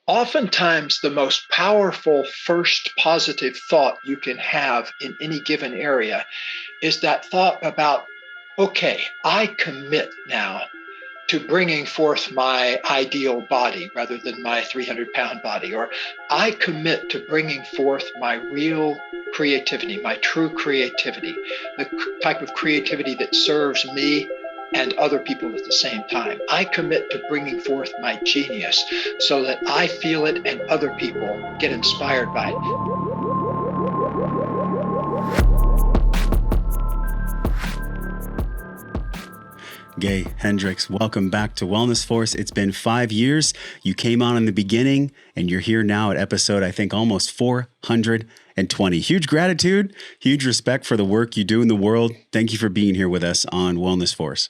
Oftentimes, the most powerful first positive thought you can have in any given area is that thought about, okay, I commit now to bringing forth my ideal body rather than my 300-pound body, or I commit to bringing forth my real creativity, my true creativity, the type of creativity that serves me and other people at the same time. I commit to bringing forth my genius so that I feel it and other people get inspired by it. Gay Hendricks, welcome back to Wellness Force. It's been 5 years. You came on in the beginning and you're here now at episode, I think, almost 420. Huge gratitude, huge respect for the work you do in the world. Thank you for being here with us on Wellness Force.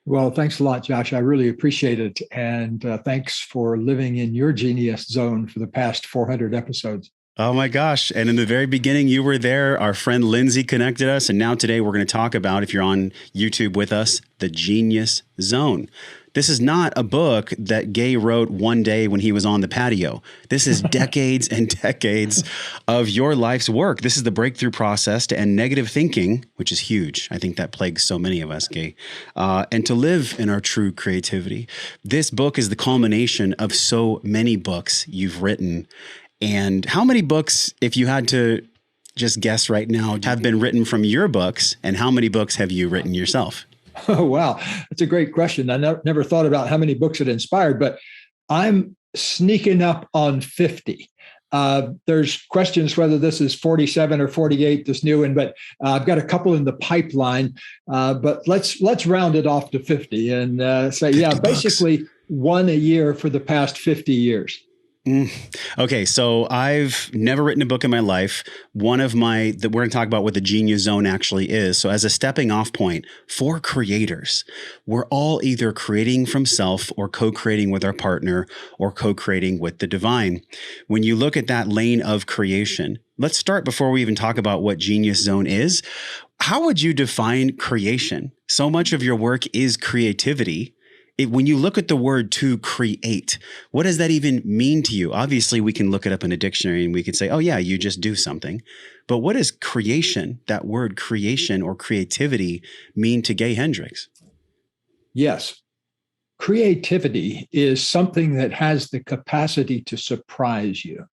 Well, thanks a lot, Josh. I really appreciate it. And thanks for living in your genius zone for the past 400 episodes. Oh my gosh. And in the very beginning, you were there. Our friend Lindsay connected us. And now today we're going to talk about, if you're on YouTube with us, the Genius Zone. This is not a book that Gay wrote one day when he was on the patio. This is decades and decades of your life's work. This is the breakthrough process to end negative thinking, which is huge. I think that plagues so many of us, Gay, and to live in our true creativity. This book is the culmination of so many books you've written. And how many books, if you had to just guess right now, have been written from your books, and how many books have you written yourself? Oh, wow. That's a great question. I never thought about how many books it inspired, but I'm sneaking up on 50. There's questions whether this is 47 or 48, this new one, but I've got a couple in the pipeline. But let's round it off to 50 and say, yeah, basically one a year for the past 50 years. Okay, so I've never written a book in my life. We're going to talk about what the Genius Zone actually is. So as a stepping off point for creators, we're all either creating from self or co-creating with our partner or co-creating with the divine. When you look at that lane of creation, let's start before we even talk about what Genius Zone is. How would you define creation? So much of your work is creativity. When you look at the word to create, what does that even mean to you? Obviously, we can look it up in a dictionary and we could say, oh, yeah, you just do something. But what does creation, that word creation or creativity, mean to Gay Hendricks? Yes. Creativity is something that has the capacity to surprise you.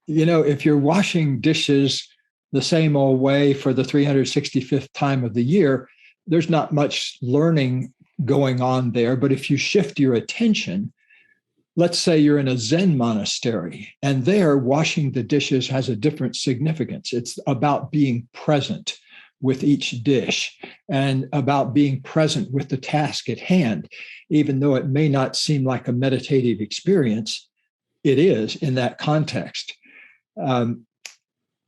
You know, if you're washing dishes the same old way for the 365th time of the year, there's not much learning going on there. But if you shift your attention, let's say you're in a Zen monastery, and there washing the dishes has a different significance. It's about being present with each dish and about being present with the task at hand. Even though it may not seem like a meditative experience, it is in that context. I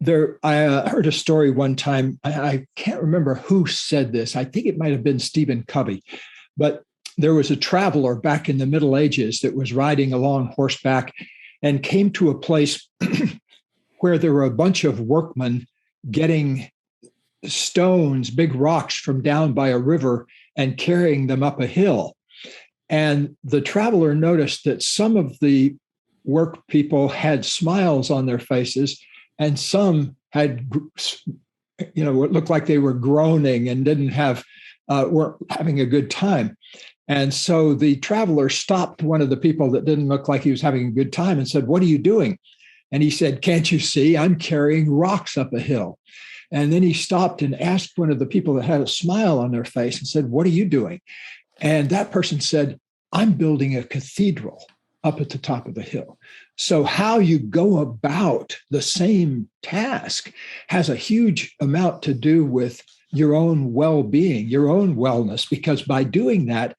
heard a story one time. I can't remember who said this. I think it might have been Stephen Covey. But there was a traveler back in the Middle Ages that was riding along horseback and came to a place where there were a bunch of workmen getting stones, big rocks from down by a river and carrying them up a hill. And the traveler noticed that some of the work people had smiles on their faces and some had, what looked like they were groaning and weren't having a good time. And so the traveler stopped one of the people that didn't look like he was having a good time and said, "What are you doing?" And he said, "Can't you see? I'm carrying rocks up a hill." And then he stopped and asked one of the people that had a smile on their face and said, "What are you doing?" And that person said, "I'm building a cathedral up at the top of the hill." So how you go about the same task has a huge amount to do with your own well-being, your own wellness, because by doing that,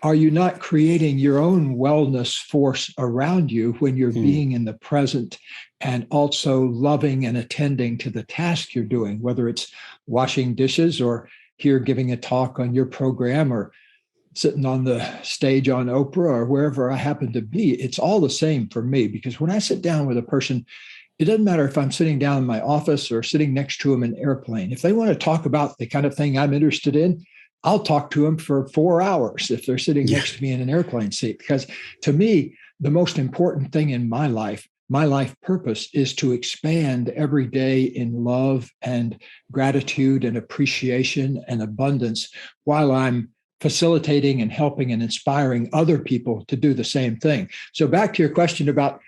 are you not creating your own wellness force around you when you're being in the present and also loving and attending to the task you're doing, whether it's washing dishes or here giving a talk on your program or sitting on the stage on Oprah or wherever I happen to be? It's all the same for me, because when I sit down with a person, it doesn't matter if I'm sitting down in my office or sitting next to them in an airplane. If they want to talk about the kind of thing I'm interested in, I'll talk to them for 4 hours if they're sitting next to me in an airplane seat. Because to me, the most important thing in my life purpose is to expand every day in love and gratitude and appreciation and abundance while I'm facilitating and helping and inspiring other people to do the same thing. So back to your question about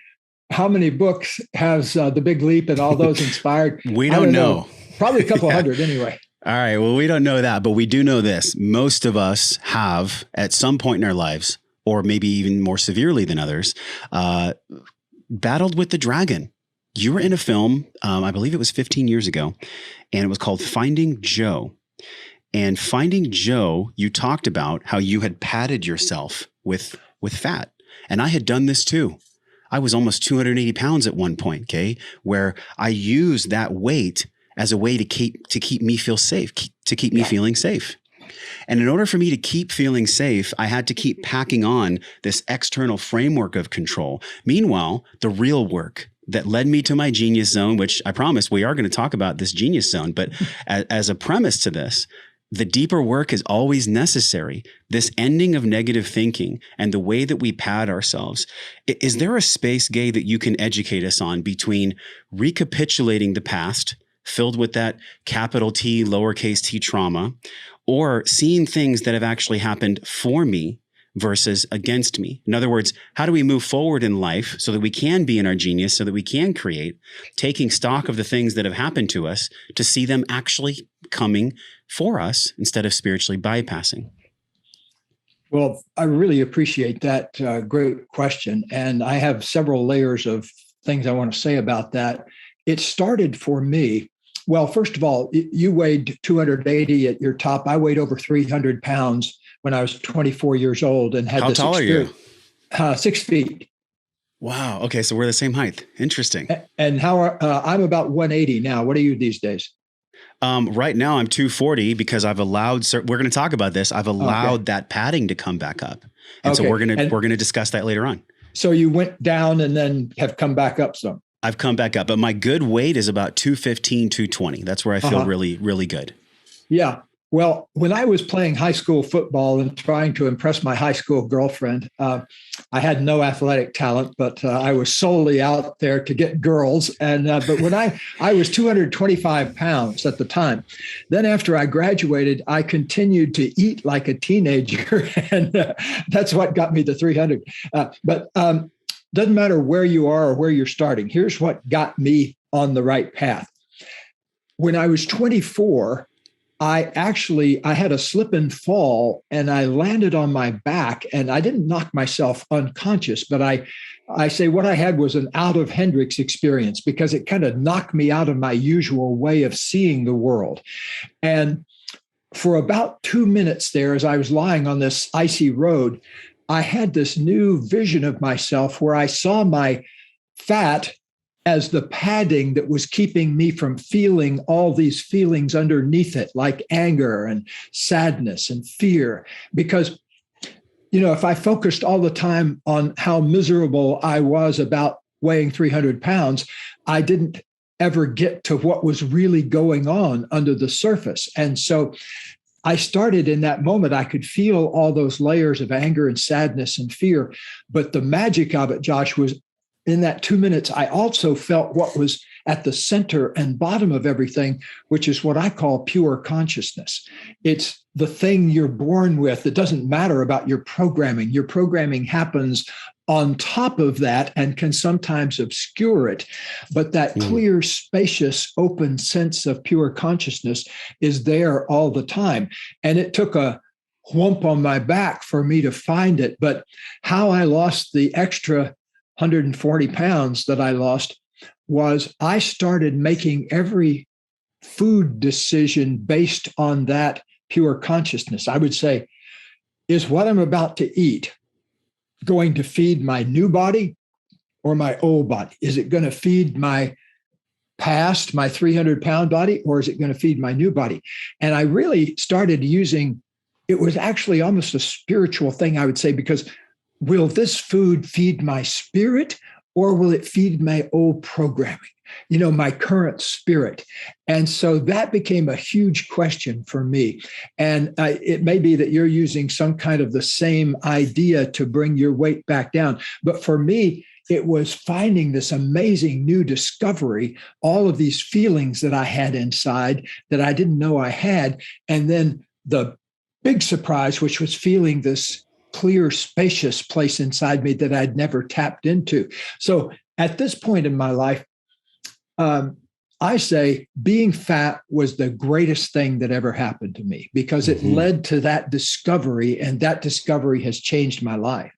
how many books has The Big Leap and all those inspired? We don't know. Probably a couple hundred anyway. All right. Well, we don't know that, but we do know this. Most of us have at some point in our lives, or maybe even more severely than others, battled with the dragon. You were in a film, I believe it was 15 years ago, and it was called Finding Joe. And Finding Joe, you talked about how you had padded yourself with fat. And I had done this too. I was almost 280 pounds at one point, okay, where I used that weight as a way to keep me feel safe, to keep me feeling safe. And in order for me to keep feeling safe, I had to keep packing on this external framework of control. Meanwhile, the real work that led me to my genius zone, which I promise we are going to talk about this genius zone, but as a premise to this, the deeper work is always necessary. This ending of negative thinking and the way that we pad ourselves. Is there a space, Gay, that you can educate us on between recapitulating the past, filled with that capital T, lowercase t trauma, or seeing things that have actually happened for me versus against me? In other words, how do we move forward in life so that we can be in our genius, so that we can create, taking stock of the things that have happened to us to see them actually coming for us instead of spiritually bypassing? Well, I really appreciate that great question. And I have several layers of things I want to say about that. It started for me. Well, first of all, you weighed 280 at your top. I weighed over 300 pounds when I was 24 years old and had How this tall are you? 6 feet. Wow. Okay. So we're the same height. Interesting. And I'm about 180 now. What are you these days? Right now I'm 240 because I've allowed, we're going to talk about this. I've allowed that padding to come back up. And so we're going to discuss that later on. So you went down and then have come back up some. I've come back up, but my good weight is about 215, 220. That's where I feel really, really good. Yeah. Well, when I was playing high school football and trying to impress my high school girlfriend, I had no athletic talent, but I was solely out there to get girls. And but when I was 225 pounds at the time. Then after I graduated, I continued to eat like a teenager, and that's what got me to 300. But doesn't matter where you are or where you're starting. Here's what got me on the right path. When I was 24, I had a slip and fall and I landed on my back, and I didn't knock myself unconscious, but I say what I had was an out of Hendricks experience because it kind of knocked me out of my usual way of seeing the world. And for about 2 minutes there, as I was lying on this icy road, I had this new vision of myself where I saw my fat as the padding that was keeping me from feeling all these feelings underneath it, like anger and sadness and fear. Because, if I focused all the time on how miserable I was about weighing 300 pounds, I didn't ever get to what was really going on under the surface. And so I started in that moment. I could feel all those layers of anger and sadness and fear. But the magic of it, Josh, was in that 2 minutes, I also felt what was at the center and bottom of everything, which is what I call pure consciousness. It's the thing you're born with. It doesn't matter about your programming. Your programming happens on top of that and can sometimes obscure it. But that clear, spacious, open sense of pure consciousness is there all the time. And it took a whump on my back for me to find it. But how I lost the extra 140 pounds that I lost was I started making every food decision based on that pure consciousness. I would say, is what I'm about to eat going to feed my new body or my old body? Is it going to feed my past, my 300-pound body, or is it going to feed my new body? And I really started using, it was actually almost a spiritual thing, I would say, because will this food feed my spirit or will it feed my old programming? my current spirit. And so that became a huge question for me. And it may be that you're using some kind of the same idea to bring your weight back down. But for me, it was finding this amazing new discovery, all of these feelings that I had inside that I didn't know I had. And then the big surprise, which was feeling this clear, spacious place inside me that I'd never tapped into. So at this point in my life, I say being fat was the greatest thing that ever happened to me because it led to that discovery, and that discovery has changed my life.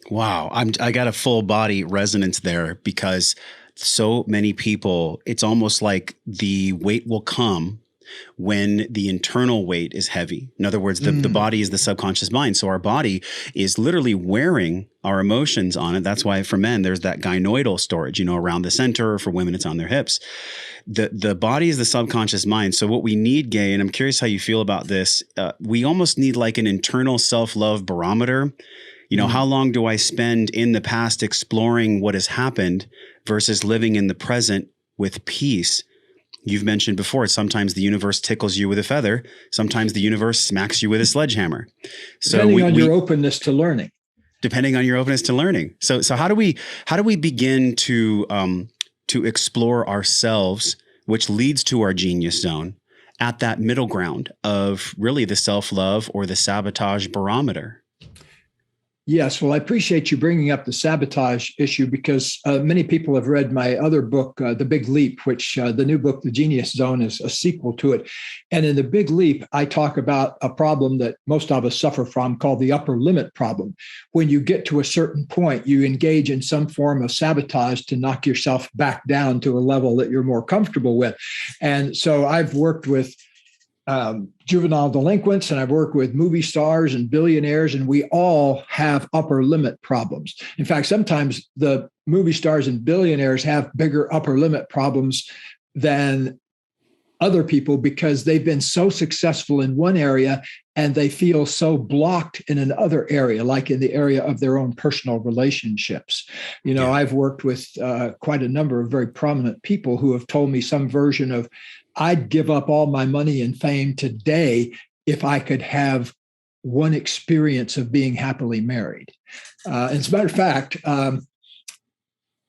Wow. I got a full body resonance there because so many people, it's almost like the weight will come when the internal weight is heavy. In other words, the body is the subconscious mind. So our body is literally wearing our emotions on it. That's why for men, there's that gynoidal storage, around the center. For women, it's on their hips. The body is the subconscious mind. So what we need, Gay, and I'm curious how you feel about this, we almost need like an internal self-love barometer. How long do I spend in the past exploring what has happened versus living in the present with peace? You've mentioned before, sometimes the universe tickles you with a feather. Sometimes the universe smacks you with a sledgehammer. So depending on your openness to learning. Depending on your openness to learning. So how do we begin to explore ourselves, which leads to our genius zone, at that middle ground of really the self-love or the sabotage barometer? Yes. Well, I appreciate you bringing up the sabotage issue because many people have read my other book, The Big Leap, which the new book, The Genius Zone, is a sequel to it. And in The Big Leap, I talk about a problem that most of us suffer from called the upper limit problem. When you get to a certain point, you engage in some form of sabotage to knock yourself back down to a level that you're more comfortable with. And so I've worked with juvenile delinquents, and I've worked with movie stars and billionaires, and we all have upper limit problems. In fact, sometimes the movie stars and billionaires have bigger upper limit problems than other people because they've been so successful in one area and they feel so blocked in another area, like in the area of their own personal relationships. I've worked with quite a number of very prominent people who have told me some version of, I'd give up all my money and fame today if I could have one experience of being happily married. As a matter of fact, do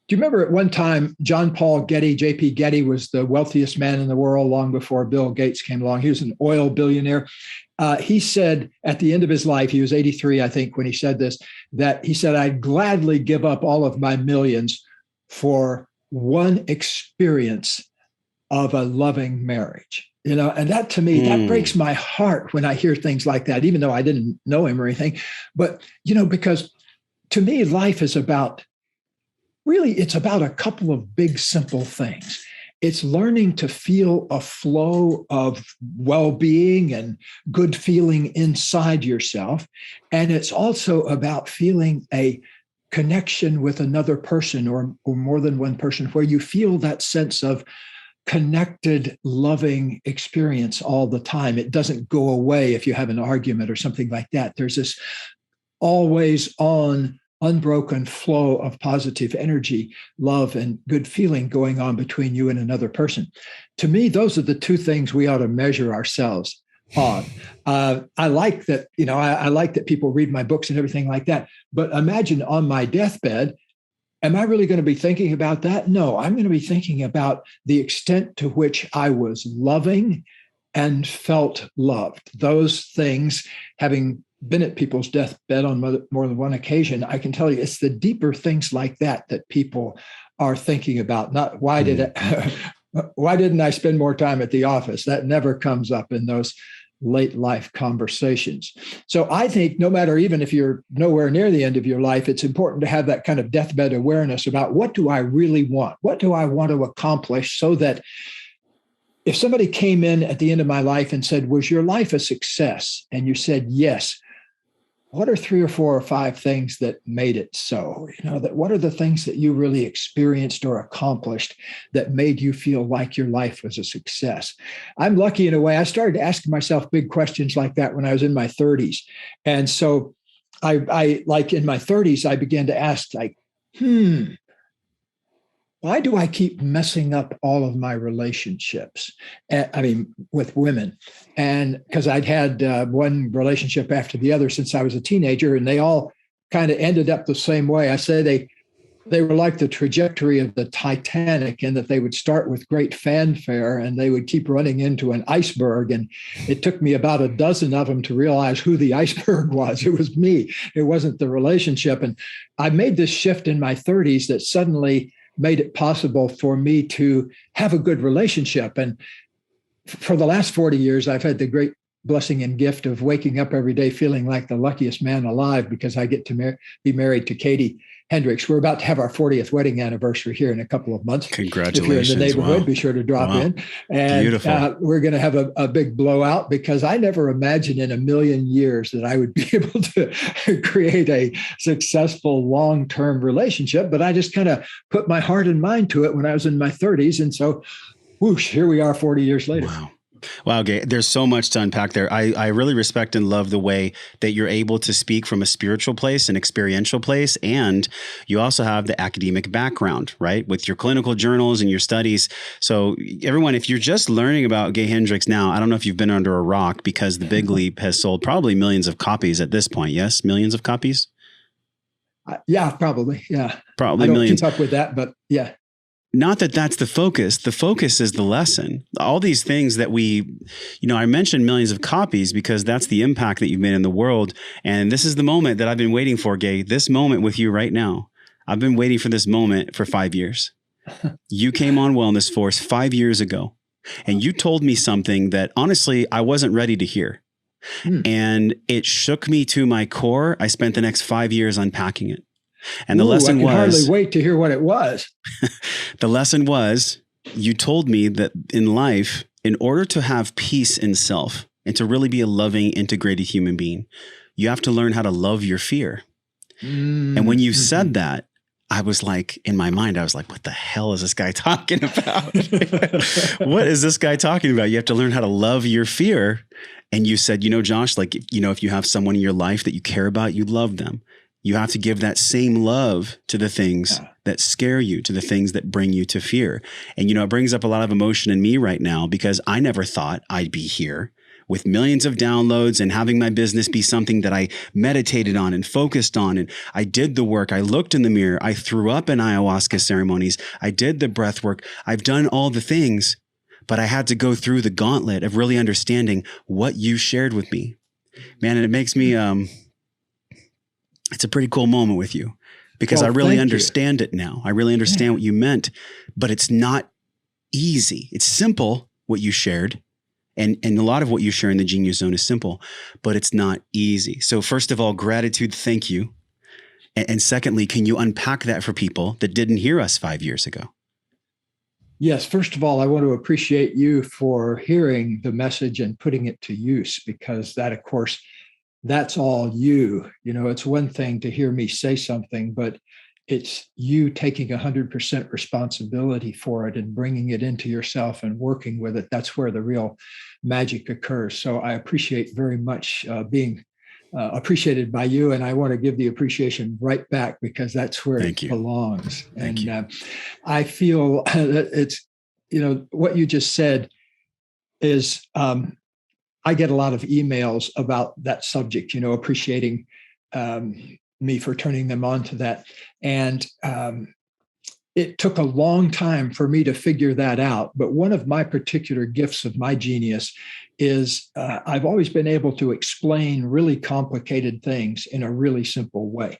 you remember at one time, John Paul Getty, J.P. Getty, was the wealthiest man in the world long before Bill Gates came along? He was an oil billionaire. He said at the end of his life, he was 83, I think, when he said this, that he said, I'd gladly give up all of my millions for one experience of a loving marriage. And that to me, that breaks my heart when I hear things like that, even though I didn't know him or anything. But, because to me, life is about, really, it's about a couple of big, simple things. It's learning to feel a flow of well-being and good feeling inside yourself. And it's also about feeling a connection with another person or more than one person, where you feel that sense of connected, loving experience all the time. It doesn't go away if you have an argument or something like that. There's this always on, unbroken flow of positive energy, love, and good feeling going on between you and another person. To me, those are the two things we ought to measure ourselves on. I like that, I like that people read my books and everything like that. But imagine on my deathbed, am I really going to be thinking about that? No, I'm going to be thinking about the extent to which I was loving and felt loved. Those things, having been at people's deathbed on more than one occasion, I can tell you it's the deeper things like that that people are thinking about. Not why didn't I spend more time at the office? That never comes up in those late life conversations. So I think no matter, even if you're nowhere near the end of your life, it's important to have that kind of deathbed awareness about what do I really want? What do I want to accomplish, so that if somebody came in at the end of my life and said, was your life a success? And you said, yes. What are 3 or 4 or 5 things that made it so? What are the things that you really experienced or accomplished that made you feel like your life was a success? I'm lucky in a way. I started asking myself big questions like that when I was in my 30s. And so I like in my 30s, I began to ask, like, why do I keep messing up all of my relationships? I mean, with women. And because I'd had one relationship after the other since I was a teenager, and they all kind of ended up the same way. I say they were like the trajectory of the Titanic, in that they would start with great fanfare and they would keep running into an iceberg. And it took me about a dozen of them to realize who the iceberg was. It was me. It wasn't the relationship. And I made this shift in my 30s that suddenly made it possible for me to have a good relationship. And for the last 40 years, I've had the great blessing and gift of waking up every day feeling like the luckiest man alive, because I get to be married to Katie Hendricks. We're about to have our 40th wedding anniversary here in a couple of months. Congratulations. If you're in the neighborhood, wow. be sure to drop in. And we're going to have a big blowout, because I never imagined in a million years that I would be able to create a successful long-term relationship. But I just kind of put my heart and mind to it when I was in my 30s. And so, whoosh, here we are 40 years later. Wow. Wow, Gay, there's so much to unpack there. I really respect and love the way that you're able to speak from a spiritual place, an experiential place, and you also have the academic background, right, with your clinical journals and your studies. So everyone, if you're just learning about Gay Hendricks now, I don't know if you've been under a rock, because The Big Leap has sold probably millions of copies at this point. Yes, millions of copies? Yeah, probably. Yeah. Probably I don't millions. keep up with that, but yeah. Not that that's the focus. The focus is the lesson. All these things that I mentioned millions of copies because that's the impact that you've made in the world. And this is the moment that I've been waiting for, Gay, this moment with you right now. I've been waiting for this moment for 5 years. You came on Wellness Force 5 years ago, and you told me something that honestly, I wasn't ready to hear. And it shook me to my core. I spent the next 5 years unpacking it. And the lesson was, I can hardly wait to hear what it was. The lesson was, you told me that in life, in order to have peace in self and to really be a loving, integrated human being, you have to learn how to love your fear. And when you said that, I was like, in my mind, I was like, what the hell is this guy talking about? What is this guy talking about? You have to learn how to love your fear. And you said, Josh, if you have someone in your life that you care about, you love them. You have to give that same love to the things that scare you, to the things that bring you to fear. And, it brings up a lot of emotion in me right now, because I never thought I'd be here with millions of downloads and having my business be something that I meditated on and focused on. And I did the work. I looked in the mirror. I threw up in ayahuasca ceremonies. I did the breath work. I've done all the things, but I had to go through the gauntlet of really understanding what you shared with me, man. And it makes me, it's a pretty cool moment with you, because I really understand it now. I really understand what you meant, but it's not easy. It's simple, what you shared. And a lot of what you share in the Genius Zone is simple, but it's not easy. So first of all, gratitude. Thank you. And secondly, can you unpack that for people that didn't hear us 5 years ago? Yes. First of all, I want to appreciate you for hearing the message and putting it to use, because that, of course, that's all you. It's one thing to hear me say something, but it's you taking 100% responsibility for it and bringing it into yourself and working with it. That's where the real magic occurs. So I appreciate very much being appreciated by you. And I want to give the appreciation right back, because that's where it belongs. And I feel that it's, what you just said is, I get a lot of emails about that subject, appreciating me for turning them on to that. And it took a long time for me to figure that out. But one of my particular gifts of my genius is I've always been able to explain really complicated things in a really simple way.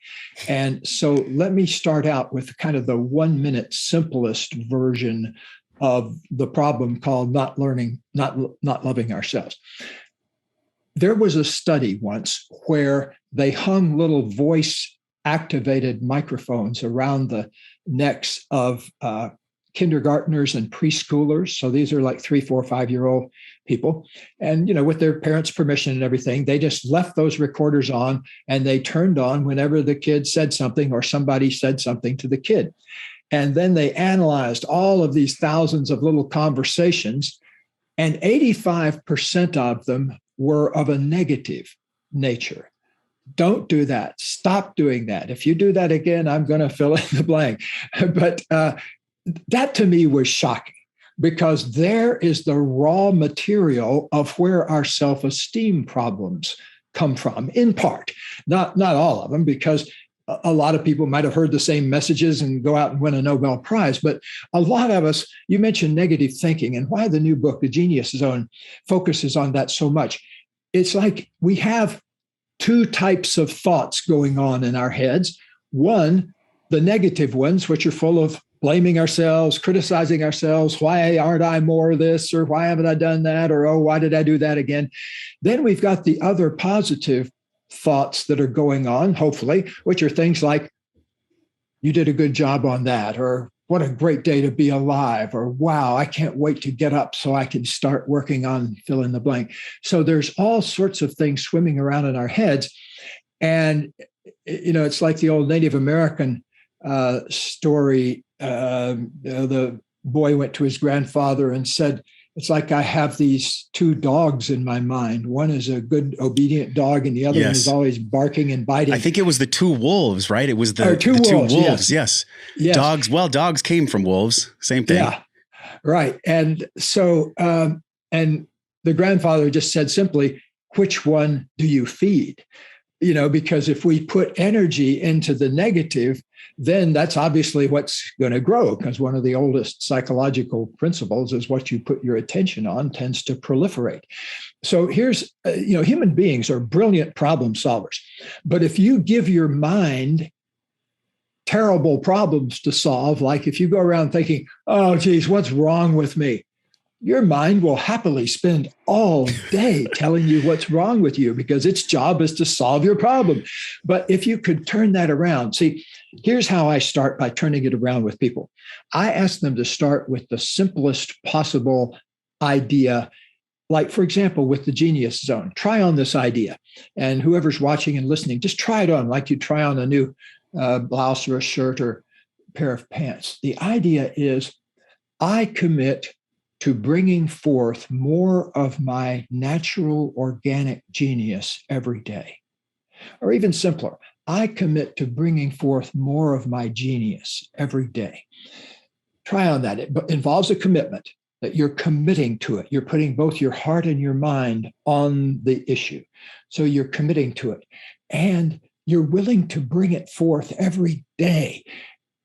And so let me start out with kind of the 1 minute simplest version of the problem called not loving ourselves. There was a study once where they hung little voice activated microphones around the necks of kindergartners and preschoolers. So these are like 3, 4, 5-year-old people. And, with their parents' permission and everything, they just left those recorders on, and they turned on whenever the kid said something or somebody said something to the kid. And then they analyzed all of these thousands of little conversations, and 85% of them were of a negative nature. Don't do that. Stop doing that. If you do that again, I'm going to fill in the blank. But that to me was shocking, because there is the raw material of where our self-esteem problems come from, in part, not all of them, because a lot of people might have heard the same messages and go out and win a Nobel Prize. But a lot of us, you mentioned negative thinking, and why the new book, The Genius Zone, focuses on that so much. It's like we have two types of thoughts going on in our heads. One, the negative ones, which are full of blaming ourselves, criticizing ourselves. Why aren't I more of this? Or why haven't I done that? Or, oh, why did I do that again? Then we've got the other positive thoughts that are going on, hopefully, which are things like, you did a good job on that, or what a great day to be alive, or wow, I can't wait to get up so I can start working on fill in the blank. So there's all sorts of things swimming around in our heads. And, it's like the old Native American story. The boy went to his grandfather and said, it's like I have these two dogs in my mind. One is a good, obedient dog, and the other one is always barking and biting. I think it was the two wolves, right? It was the two wolves. Yes. Dogs. Well, dogs came from wolves. Same thing. Yeah. Right. And so, and the grandfather just said simply, which one do you feed? Because if we put energy into the negative, then that's obviously what's going to grow, because one of the oldest psychological principles is what you put your attention on tends to proliferate. So here's, human beings are brilliant problem solvers. But if you give your mind terrible problems to solve, like if you go around thinking, oh, geez, what's wrong with me? Your mind will happily spend all day telling you what's wrong with you, because its job is to solve your problem. But if you could turn that around, see, here's how I start by turning it around with people. I ask them to start with the simplest possible idea. Like, for example, with the Genius Zone, try on this idea. And whoever's watching and listening, just try it on like you try on a new blouse or a shirt or pair of pants. The idea is, I commit to bringing forth more of my natural organic genius every day. Or even simpler, I commit to bringing forth more of my genius every day. Try on that. It involves a commitment that you're committing to it. You're putting both your heart and your mind on the issue. So you're committing to it. And you're willing to bring it forth every day.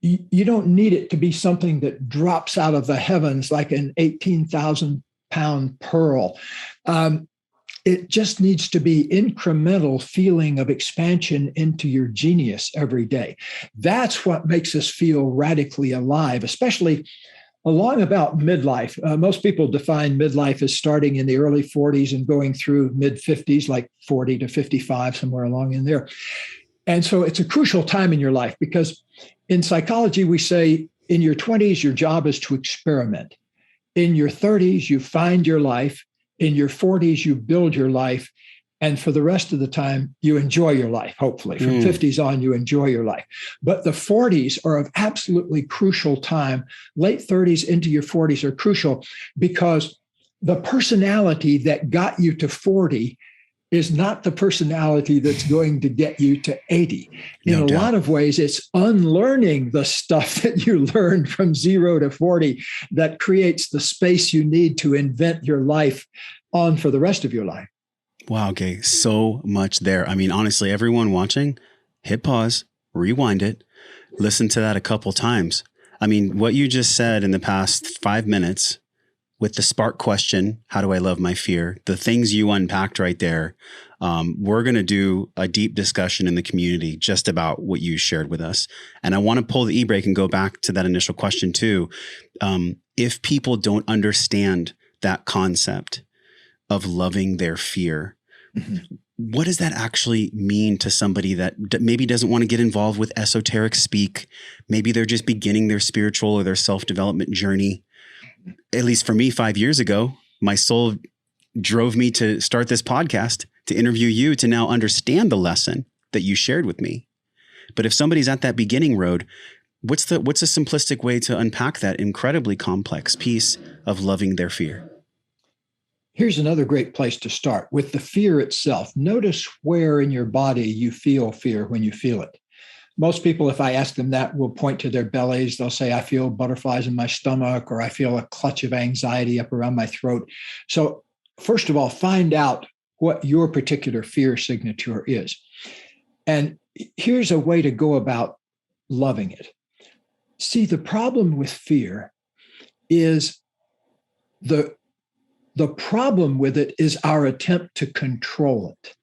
You don't need it to be something that drops out of the heavens like an 18,000-pound pearl. It just needs to be incremental feeling of expansion into your genius every day. That's what makes us feel radically alive, especially along about midlife. Most people define midlife as starting in the early 40s and going through mid-50s, like 40 to 55, somewhere along in there. And so it's a crucial time in your life, because in psychology, we say in your 20s, your job is to experiment. In your 30s, you find your life. In your 40s, you build your life. And for the rest of the time, you enjoy your life, hopefully. From 50s on, you enjoy your life. But the 40s are of absolutely crucial time. Late 30s into your 40s are crucial, because the personality that got you to 40 is not the personality that's going to get you to 80. In a lot of ways, it's unlearning the stuff that you learned from 0 to 40 that creates the space you need to invent your life on for the rest of your life. Wow. Okay. So much there. I mean, honestly, everyone watching, hit pause, rewind it, listen to that a couple times. I mean, what you just said in the past 5 minutes with the spark question, how do I love my fear? The things you unpacked right there. We're going to do a deep discussion in the community just about what you shared with us. And I want to pull the e-brake and go back to that initial question too. If people don't understand that concept of loving their fear, what does that actually mean to somebody that maybe doesn't want to get involved with esoteric speak? Maybe they're just beginning their spiritual or their self-development journey. At least for me, 5 years ago, my soul drove me to start this podcast, to interview you, to now understand the lesson that you shared with me. But if somebody's at that beginning road, what's a simplistic way to unpack that incredibly complex piece of loving their fear? Here's another great place to start with the fear itself. Notice where in your body you feel fear when you feel it. most people, if I ask them that, will point to their bellies. They'll say, I feel butterflies in my stomach, or I feel a clutch of anxiety up around my throat. So first of all, find out what your particular fear signature is. And here's a way to go about loving it. See, the problem with fear is the problem with it is our attempt to control it.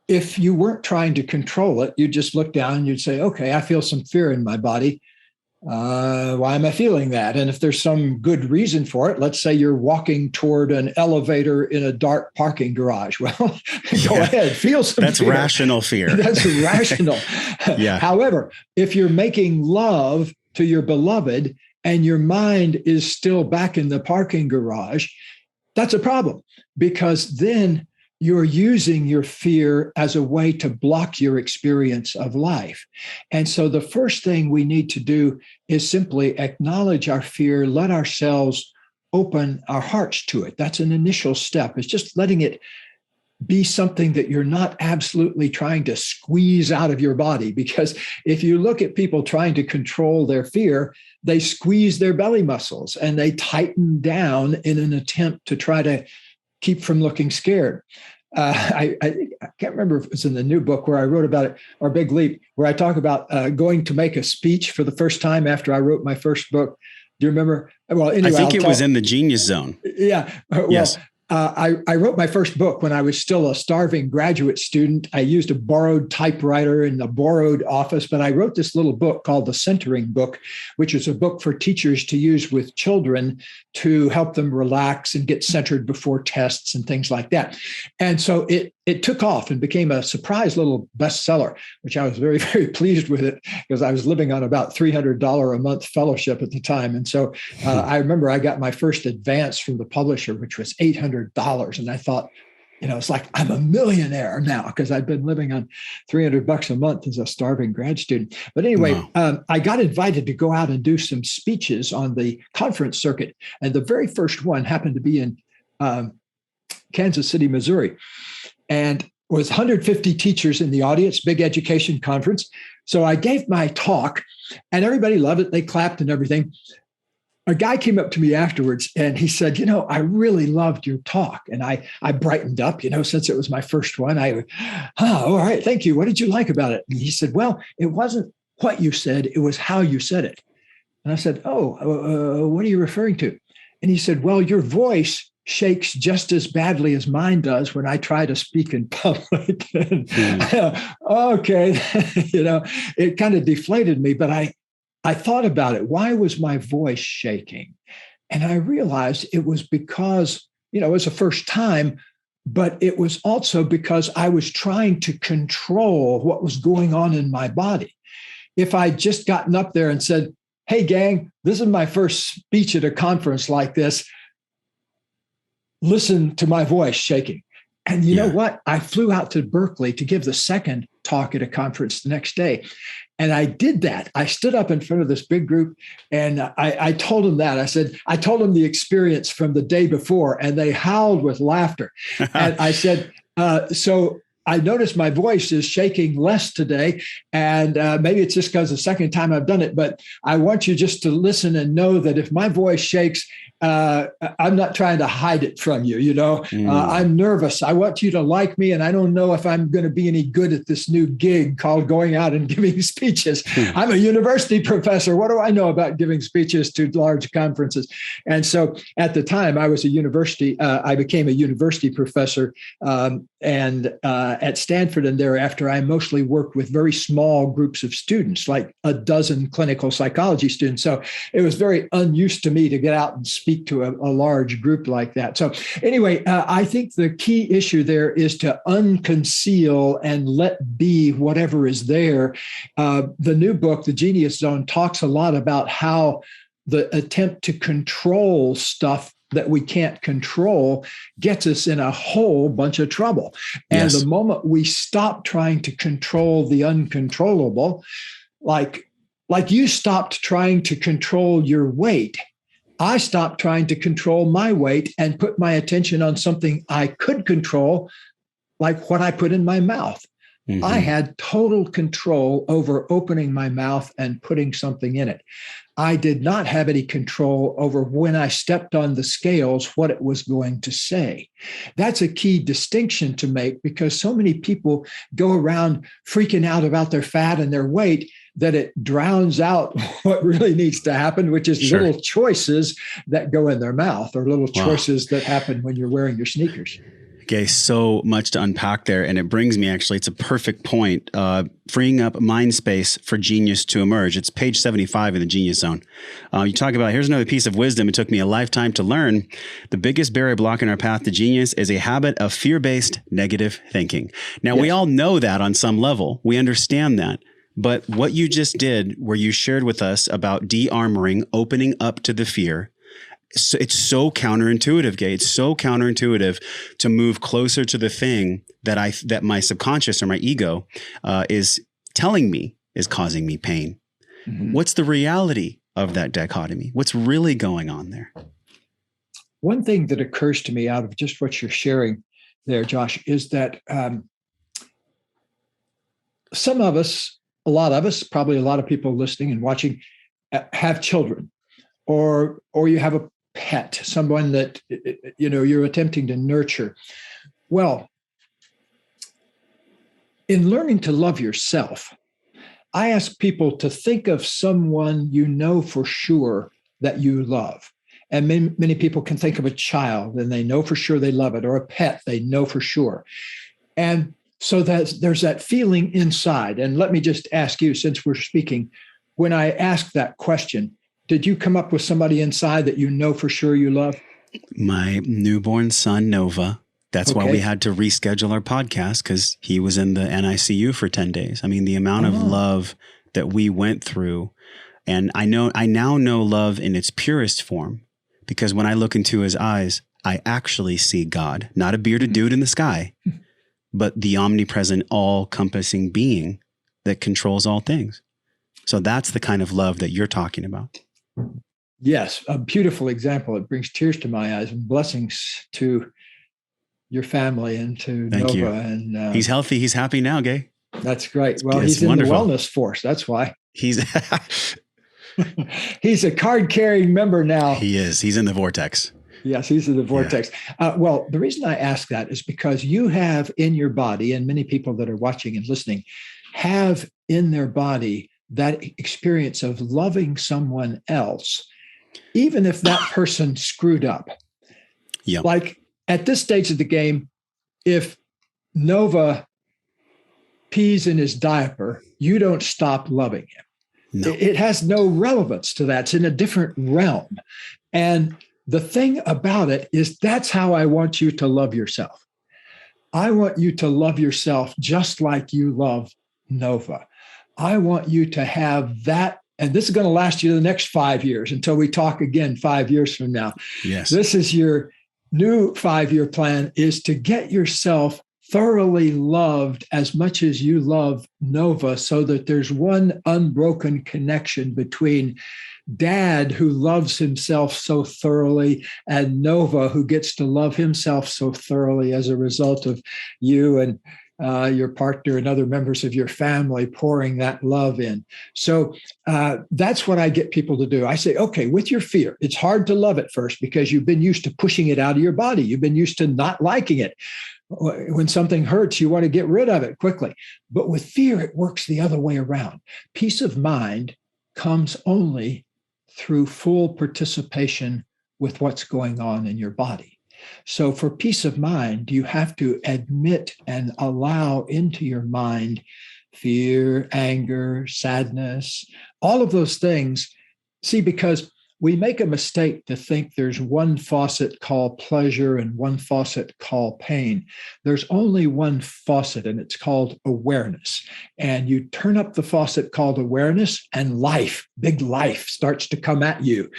If you weren't trying to control it, you'd just look down and you'd say, okay, I feel some fear in my body. Why am I feeling that? And if there's some good reason for it, let's say you're walking toward an elevator in a dark parking garage. Well, go ahead, feel some That's fear. rational fear. That's rational. Yeah. However, if you're making love to your beloved and your mind is still back in the parking garage, that's a problem, because then you're using your fear as a way to block your experience of life. And so the first thing we need to do is simply acknowledge our fear, let ourselves open our hearts to it. That's an initial step. It's just letting it be something that you're not absolutely trying to squeeze out of your body. Because if you look at people trying to control their fear, they squeeze their belly muscles and they tighten down in an attempt to try to keep from looking scared. I can't remember if it was in the new book where I wrote about it, Our Big Leap, where I talk about going to make a speech for the first time after I wrote my first book. Do you remember? Well, anyway, I think it was in the Genius Zone. Yeah. Well, yes. I wrote my first book when I was still a starving graduate student. I used a borrowed typewriter in the borrowed office, but I wrote this little book called The Centering Book, which is a book for teachers to use with children to help them relax and get centered before tests and things like that. And so it took off and became a surprise little bestseller, which I was very, very pleased with it, because I was living on about $300 a month fellowship at the time. And so I remember I got my first advance from the publisher, which was $800. And I thought, it's like I'm a millionaire now, because I'd been living on $300 a month as a starving grad student. But anyway, wow. I got invited to go out and do some speeches on the conference circuit. And the very first one happened to be in Kansas City, Missouri. And was 150 teachers in the audience, big education conference. So I gave my talk and everybody loved it. They clapped and everything. A guy came up to me afterwards and he said, I really loved your talk. And I brightened up, since it was my first one. All right, thank you. What did you like about it? And he said, well, it wasn't what you said, it was how you said it. And I said, what are you referring to? And he said, well, your voice shakes just as badly as mine does when I try to speak in public. Okay, it kind of deflated me, but I thought about it. Why was my voice shaking? And I realized it was because, it was the first time, but it was also because I was trying to control what was going on in my body. If I'd just gotten up there and said, hey, gang, this is my first speech at a conference like this, listen to my voice shaking. And you know what? I flew out to Berkeley to give the second talk at a conference the next day. And I did that. I stood up in front of this big group and I told them that. I told them the experience from the day before, and they howled with laughter. And I said, so I noticed my voice is shaking less today. And maybe it's just because the second time I've done it, but I want you just to listen and know that if my voice shakes, I'm not trying to hide it from you. I'm nervous. I want you to like me. And I don't know if I'm going to be any good at this new gig called going out and giving speeches. I'm a university professor. What do I know about giving speeches to large conferences? And so at the time I was I became a university professor and at Stanford. And thereafter, I mostly worked with very small groups of students, like a dozen clinical psychology students. So it was very unused to me to get out and speak to a large group like that. So anyway, I think the key issue there is to unconceal and let be whatever is there. The new book, The Genius Zone, talks a lot about how the attempt to control stuff that we can't control gets us in a whole bunch of trouble. And the moment we stop trying to control the uncontrollable, like you stopped trying to control your weight, I stopped trying to control my weight and put my attention on something I could control, like what I put in my mouth. I had total control over opening my mouth and putting something in it. I did not have any control over when I stepped on the scales, what it was going to say. That's a key distinction to make, because so many people go around freaking out about their fat and their weight that it drowns out what really needs to happen, which is little choices that go in their mouth, or little choices that happen when you're wearing your sneakers. Okay, so much to unpack there. And it brings me, actually, it's a perfect point. Freeing up mind space for genius to emerge. It's page 75 in the Genius Zone. You talk about, here's another piece of wisdom. It took me a lifetime to learn. The biggest barrier blocking our path to genius is a habit of fear-based negative thinking. Now, we all know that on some level. We understand that. But what you just did, where you shared with us about de-armoring, opening up to the fear, so it's so counterintuitive, Gay. It's so counterintuitive to move closer to the thing that my subconscious or my ego is telling me is causing me pain. What's the reality of that dichotomy? What's really going on there? One thing that occurs to me out of just what you're sharing there, Josh, is that some of us, a lot of us, probably a lot of people listening and watching, have children, or you have a pet, someone that you're attempting to nurture. Well, in learning to love yourself, I ask people to think of someone you know for sure that you love. And many people can think of a child and they know for sure they love it, or a pet they know for sure. And so there's that feeling inside. And let me just ask you, since we're speaking, when I ask that question, did you come up with somebody inside that you know for sure you love? My newborn son, Nova. That's why we had to reschedule our podcast, because he was in the NICU for 10 days. I mean, the amount of love that we went through. And I now know love in its purest form, because when I look into his eyes, I actually see God, not a bearded dude in the sky, but the omnipresent, all-encompassing being that controls all things. So that's the kind of love that you're talking about. Yes, a beautiful example. It brings tears to my eyes, and blessings to your family and to Thank Nova. you. And he's healthy. He's happy now, Gay. That's great. Well, It's he's wonderful. in the wellness force. That's why. He's he's a card-carrying member now. He is. He's in the vortex. Yes, he's in the vortex. Yeah. Well, the reason I ask that is because you have in your body, and many people that are watching and listening have in their body that experience of loving someone else, even if that person screwed up. Yeah. Like at this stage of the game, if Nova pees in his diaper, you don't stop loving him. No. It has no relevance to that. It's in a different realm. And the thing about it is, that's how I want you to love yourself. I want you to love yourself just like you love Nova. I want you to have that, and this is going to last you the next 5 years until we talk again 5 years from now. Yes. This is your new 5-year plan, is to get yourself thoroughly loved as much as you love Nova, so that there's one unbroken connection between Dad, who loves himself so thoroughly, and Nova, who gets to love himself so thoroughly as a result of you and your partner and other members of your family pouring that love in. So that's what I get people to do. I say, okay, with your fear, it's hard to love at first because you've been used to pushing it out of your body. You've been used to not liking it. When something hurts, you want to get rid of it quickly. But with fear, it works the other way around. Peace of mind comes only through full participation with what's going on in your body. So for peace of mind, you have to admit and allow into your mind fear, anger, sadness, all of those things. See, because we make a mistake to think there's one faucet called pleasure and one faucet called pain. There's only one faucet, and it's called awareness. And you turn up the faucet called awareness, and life, big life, starts to come at you.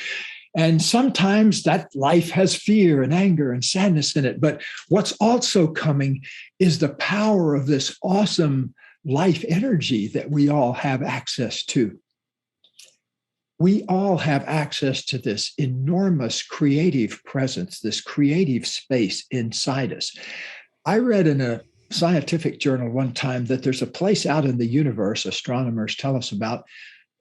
And sometimes that life has fear and anger and sadness in it. But what's also coming is the power of this awesome life energy that we all have access to. We all have access to this enormous creative presence, this creative space inside us. I read in a scientific journal one time that there's a place out in the universe, astronomers tell us about,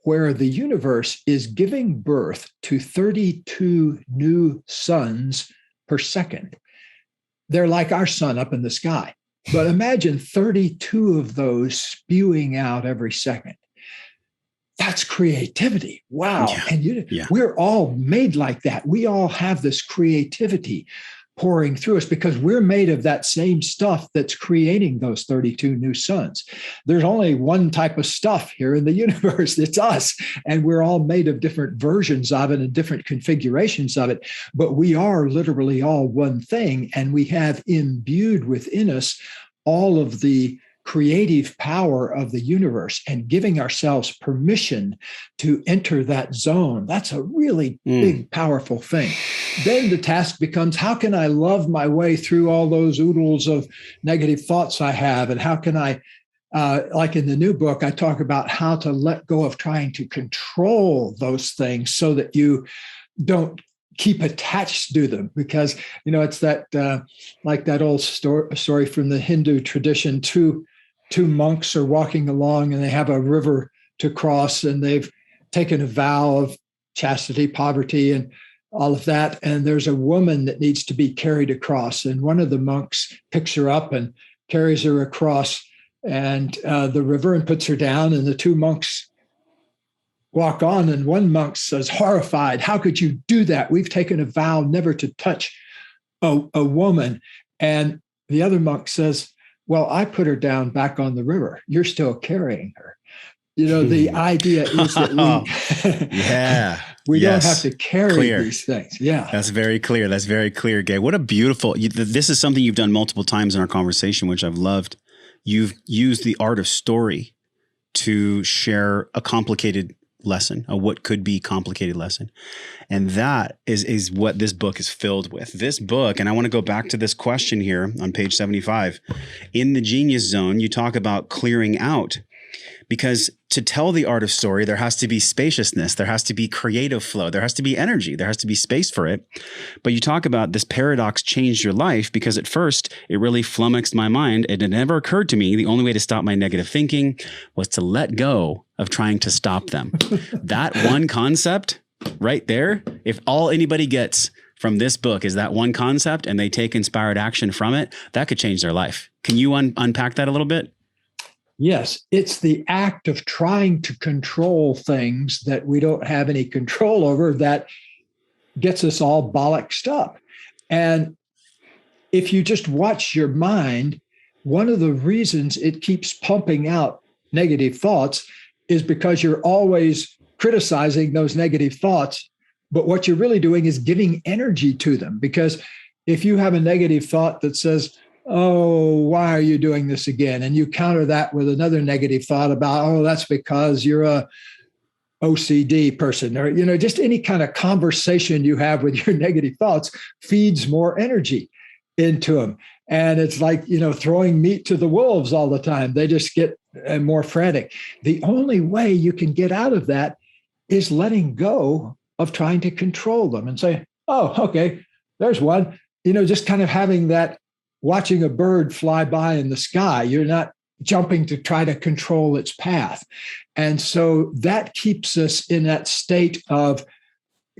where the universe is giving birth to 32 new suns per second. They're like our sun up in the sky. But imagine 32 of those spewing out every second. That's creativity. Wow. Yeah. And we're all made like that. We all have this creativity pouring through us because we're made of that same stuff that's creating those 32 new suns. There's only one type of stuff here in the universe. It's us. And we're all made of different versions of it and different configurations of it. But we are literally all one thing. And we have imbued within us all of the creative power of the universe, and giving ourselves permission to enter that zone. That's a really big, powerful thing. Then the task becomes, how can I love my way through all those oodles of negative thoughts I have? And how can I, like in the new book, I talk about how to let go of trying to control those things so that you don't keep attached to them, because, it's that, like that old story from the Hindu tradition. Two monks are walking along and they have a river to cross, and they've taken a vow of chastity, poverty, and all of that. And there's a woman that needs to be carried across. And one of the monks picks her up and carries her across and the river and puts her down. And the two monks walk on. And one monk says, horrified, how could you do that? We've taken a vow never to touch a woman. And the other monk says, well, I put her down back on the river. You're still carrying her. The idea is that we don't have to carry these things. Yeah. That's very clear. That's very clear, Gay. What a beautiful, this is something you've done multiple times in our conversation, which I've loved. You've used the art of story to share a complicated lesson, a what could be complicated lesson. And that is what this book is filled with. This book, and I want to go back to this question here on page 75. In the Genius Zone, you talk about clearing out, because to tell the art of story, there has to be spaciousness, there has to be creative flow, there has to be energy, there has to be space for it. But you talk about this paradox changed your life, because at first it really flummoxed my mind. It had never occurred to me the only way to stop my negative thinking was to let go of trying to stop them. That one concept right there, if all anybody gets from this book is that one concept and they take inspired action from it, that could change their life. Can you unpack that a little bit? Yes, it's the act of trying to control things that we don't have any control over that gets us all bollocksed up. And if you just watch your mind, one of the reasons it keeps pumping out negative thoughts is because you're always criticizing those negative thoughts. But what you're really doing is giving energy to them. Because if you have a negative thought that says, oh, why are you doing this again? And you counter that with another negative thought about, oh, that's because you're a OCD person, or, just any kind of conversation you have with your negative thoughts feeds more energy into them. And it's like, throwing meat to the wolves all the time. They just get more frantic. The only way you can get out of that is letting go of trying to control them and say, oh, okay, there's one, just kind of having that, watching a bird fly by in the sky. You're not jumping to try to control its path. And so that keeps us in that state of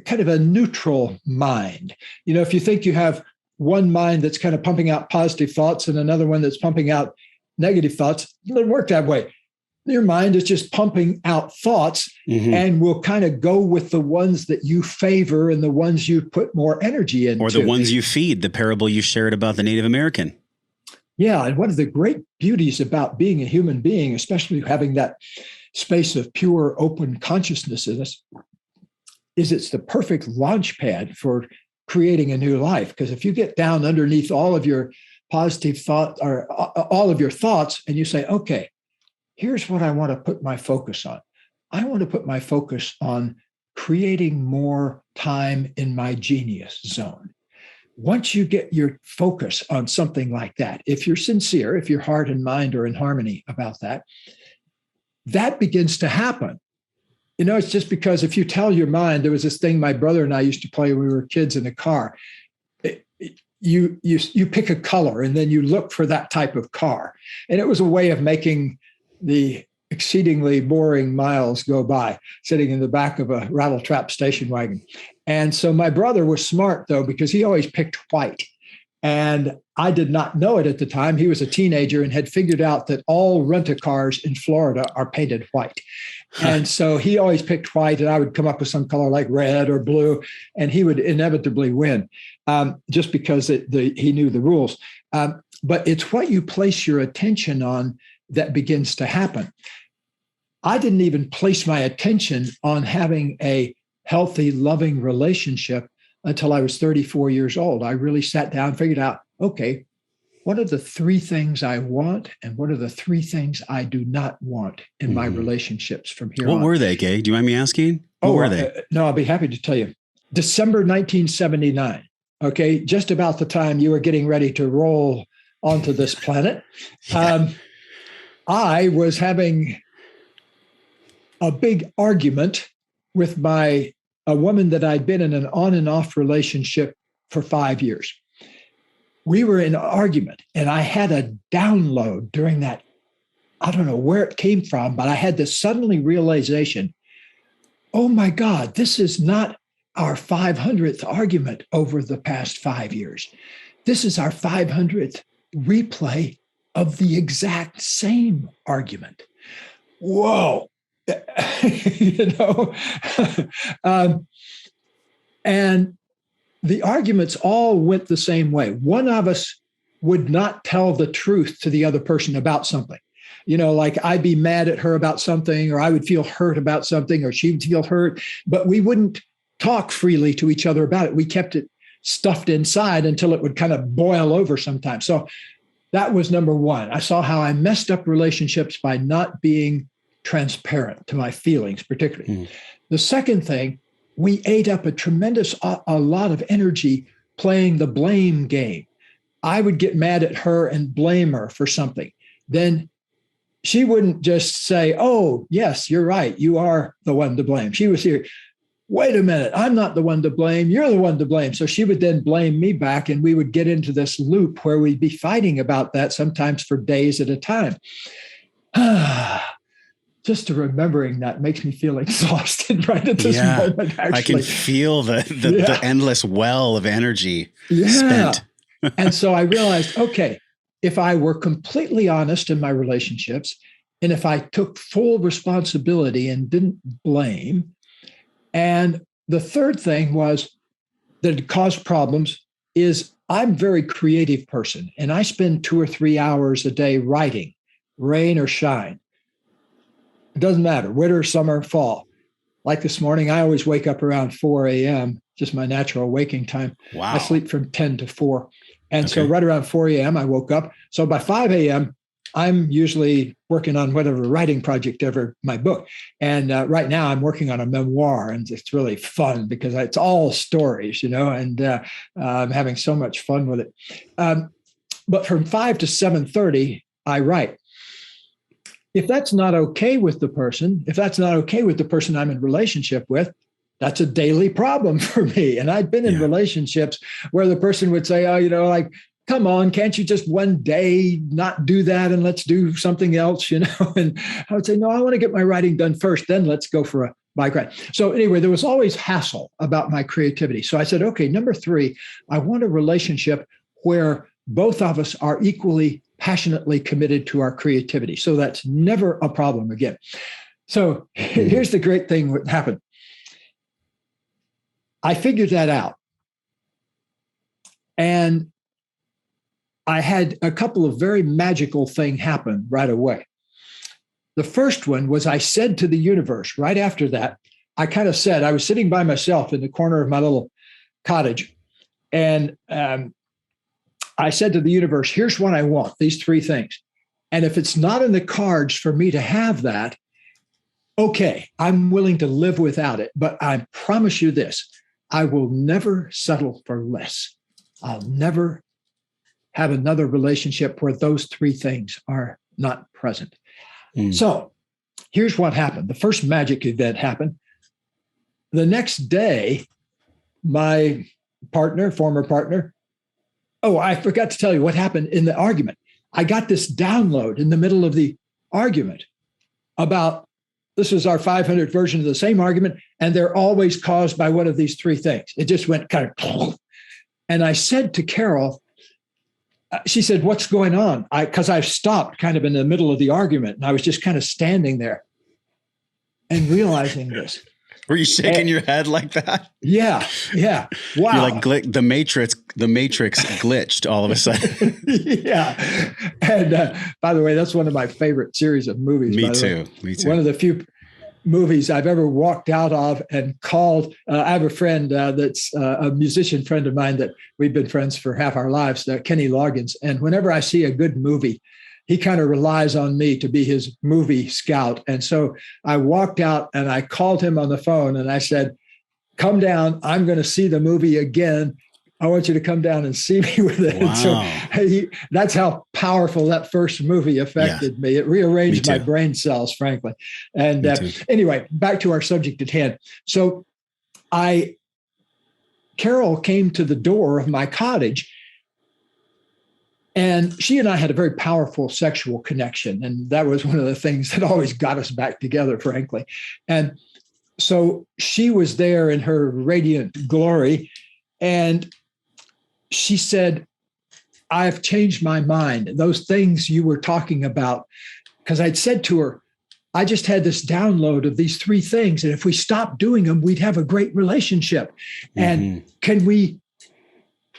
kind of a neutral mind. If you think you have one mind that's kind of pumping out positive thoughts and another one that's pumping out negative thoughts, it doesn't work that way. Your mind is just pumping out thoughts and will kind of go with the ones that you favor and the ones you put more energy into. Or the ones you feed, the parable you shared about the Native American. Yeah. And one of the great beauties about being a human being, especially having that space of pure open consciousness in us, is it's the perfect launch pad for creating a new life. Because if you get down underneath all of your positive thought or all of your thoughts and you say, okay, here's what I want to put my focus on. I want to put my focus on creating more time in my genius zone. Once you get your focus on something like that, if you're sincere, if your heart and mind are in harmony about that, that begins to happen. It's just because if you tell your mind, there was this thing my brother and I used to play when we were kids in the car. you pick a color and then you look for that type of car. And it was a way of making the exceedingly boring miles go by, sitting in the back of a rattletrap station wagon. And so my brother was smart, though, because he always picked white. And I did not know it at the time. He was a teenager and had figured out that all rent-a-cars in Florida are painted white. And so he always picked white, and I would come up with some color like red or blue, and he would inevitably win, just because he knew the rules. But it's what you place your attention on that begins to happen. I didn't even place my attention on having a healthy, loving relationship until I was 34 years old. I really sat down and figured out, okay, what are the three things I want and what are the three things I do not want in my relationships from here on? What were they, Gay? Do you mind me asking? What were they? No, I'll be happy to tell you. December 1979, okay, just about the time you were getting ready to roll onto this planet. Yeah. I was having a big argument with a woman that I'd been in an on and off relationship for 5 years. We were in an argument, and I had a download during that. I don't know where it came from, but I had this suddenly realization, oh my God, this is not our 500th argument over the past 5 years. This is our 500th replay of the exact same argument. Whoa. And the arguments all went the same way. One of us would not tell the truth to the other person about something. Like I'd be mad at her about something, or I would feel hurt about something, or she would feel hurt, but we wouldn't talk freely to each other about it. We kept it stuffed inside until it would kind of boil over sometimes. So that was number one. I saw how I messed up relationships by not being transparent to my feelings, particularly. The second thing, we ate up a lot of energy playing the blame game. I would get mad at her and blame her for something. Then she wouldn't just say, oh, yes, you're right, you are the one to blame. She was here, wait a minute, I'm not the one to blame, you're the one to blame. So she would then blame me back, and we would get into this loop where we'd be fighting about that, sometimes for days at a time. Just remembering that makes me feel exhausted right at this moment. Actually, I can feel the endless well of energy spent. And so I realized, okay, if I were completely honest in my relationships, and if I took full responsibility and didn't blame, and the third thing was that it caused problems is I'm a very creative person, and I spend 2 or 3 hours a day writing, rain or shine. It doesn't matter, winter, summer, fall. Like this morning, I always wake up around 4 a.m., just my natural waking time. Wow. I sleep from 10 to 4. And so right around 4 a.m., I woke up. So by 5 a.m., I'm usually working on whatever writing project ever, my book. And right now I'm working on a memoir, and it's really fun because it's all stories, and I'm having so much fun with it. But from 5 to 7:30, I write. If that's not okay with the person, I'm in relationship with, that's a daily problem for me. And I've been in relationships where the person would say, oh, come on, can't you just one day not do that and let's do something else, And I would say, no, I want to get my writing done first, then let's go for a bike ride. So anyway, there was always hassle about my creativity. So I said, okay, number 3, I want a relationship where both of us are equally passionately committed to our creativity. So that's never a problem again. So here's the great thing that happened. I figured that out. And I had a couple of very magical things happen right away. The first one was I said to the universe right after that, I kind of said, I was sitting by myself in the corner of my little cottage. And I said to the universe, here's what I want, these 3 things. And if it's not in the cards for me to have that, okay, I'm willing to live without it. But I promise you this, I will never settle for less. I'll never have another relationship where those 3 things are not present. So here's what happened. The first magic event happened. The next day, my partner, former partner, Oh, I forgot to tell you what happened in the argument. I got this download in the middle of the argument about this is our 500th version of the same argument, and they're always caused by one of these three things. It just went kind of, and I said to Carol, she said, "What's going on?" Because I've stopped kind of in the middle of the argument, and I was just kind of standing there and realizing this. Were you shaking your head like that? Yeah. Wow. You're like the Matrix glitched all of a sudden. Yeah. And by the way, that's one of my favorite series of movies. Me too. One of the few movies I've ever walked out of and called. I have a friend that's a musician friend of mine that we've been friends for half our lives, Kenny Loggins. And whenever I see a good movie, he kind of relies on me to be his movie scout. And so I walked out and I called him on the phone and I said, "Come down. I'm going to see the movie again. I want you to come down and see me with it." Wow. And so that's how powerful that first movie affected me. It rearranged my brain cells, frankly. And anyway, back to our subject at hand. So Carol came to the door of my cottage, and she and I had a very powerful sexual connection. And that was one of the things that always got us back together, frankly. And so she was there in her radiant glory. And she said, "I've changed my mind. Those things you were talking about," because I'd said to her, "I just had this download of these three things. And if we stopped doing them, we'd have a great relationship. And can we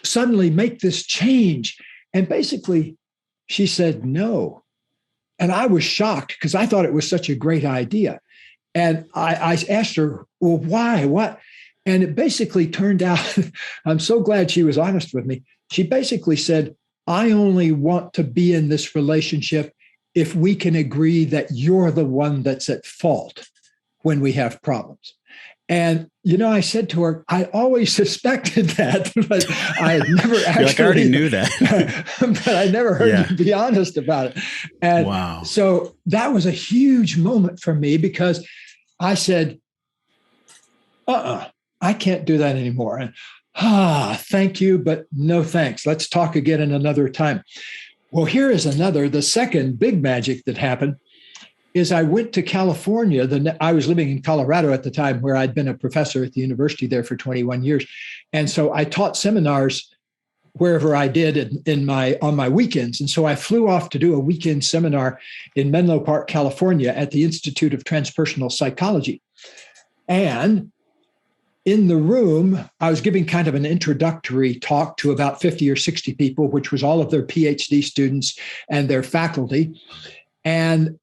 suddenly make this change?" And basically, she said no. And I was shocked because I thought it was such a great idea. And I asked her, "Well, why? What?" And it basically turned out, I'm so glad she was honest with me. She basically said, "I only want to be in this relationship if we can agree that you're the one that's at fault when we have problems." And, I said to her, I always suspected that, but I had never actually. Like, I already knew that. But I never heard you be honest about it. And wow. So that was a huge moment for me because I said, I can't do that anymore. And thank you, but no thanks. Let's talk again in another time. Well, here is the second big magic that happened is I went to California. I was living in Colorado at the time, where I'd been a professor at the university there for 21 years. And so I taught seminars wherever I did on my weekends. And so I flew off to do a weekend seminar in Menlo Park, California at the Institute of Transpersonal Psychology. And in the room, I was giving kind of an introductory talk to about 50 or 60 people, which was all of their PhD students and their faculty. And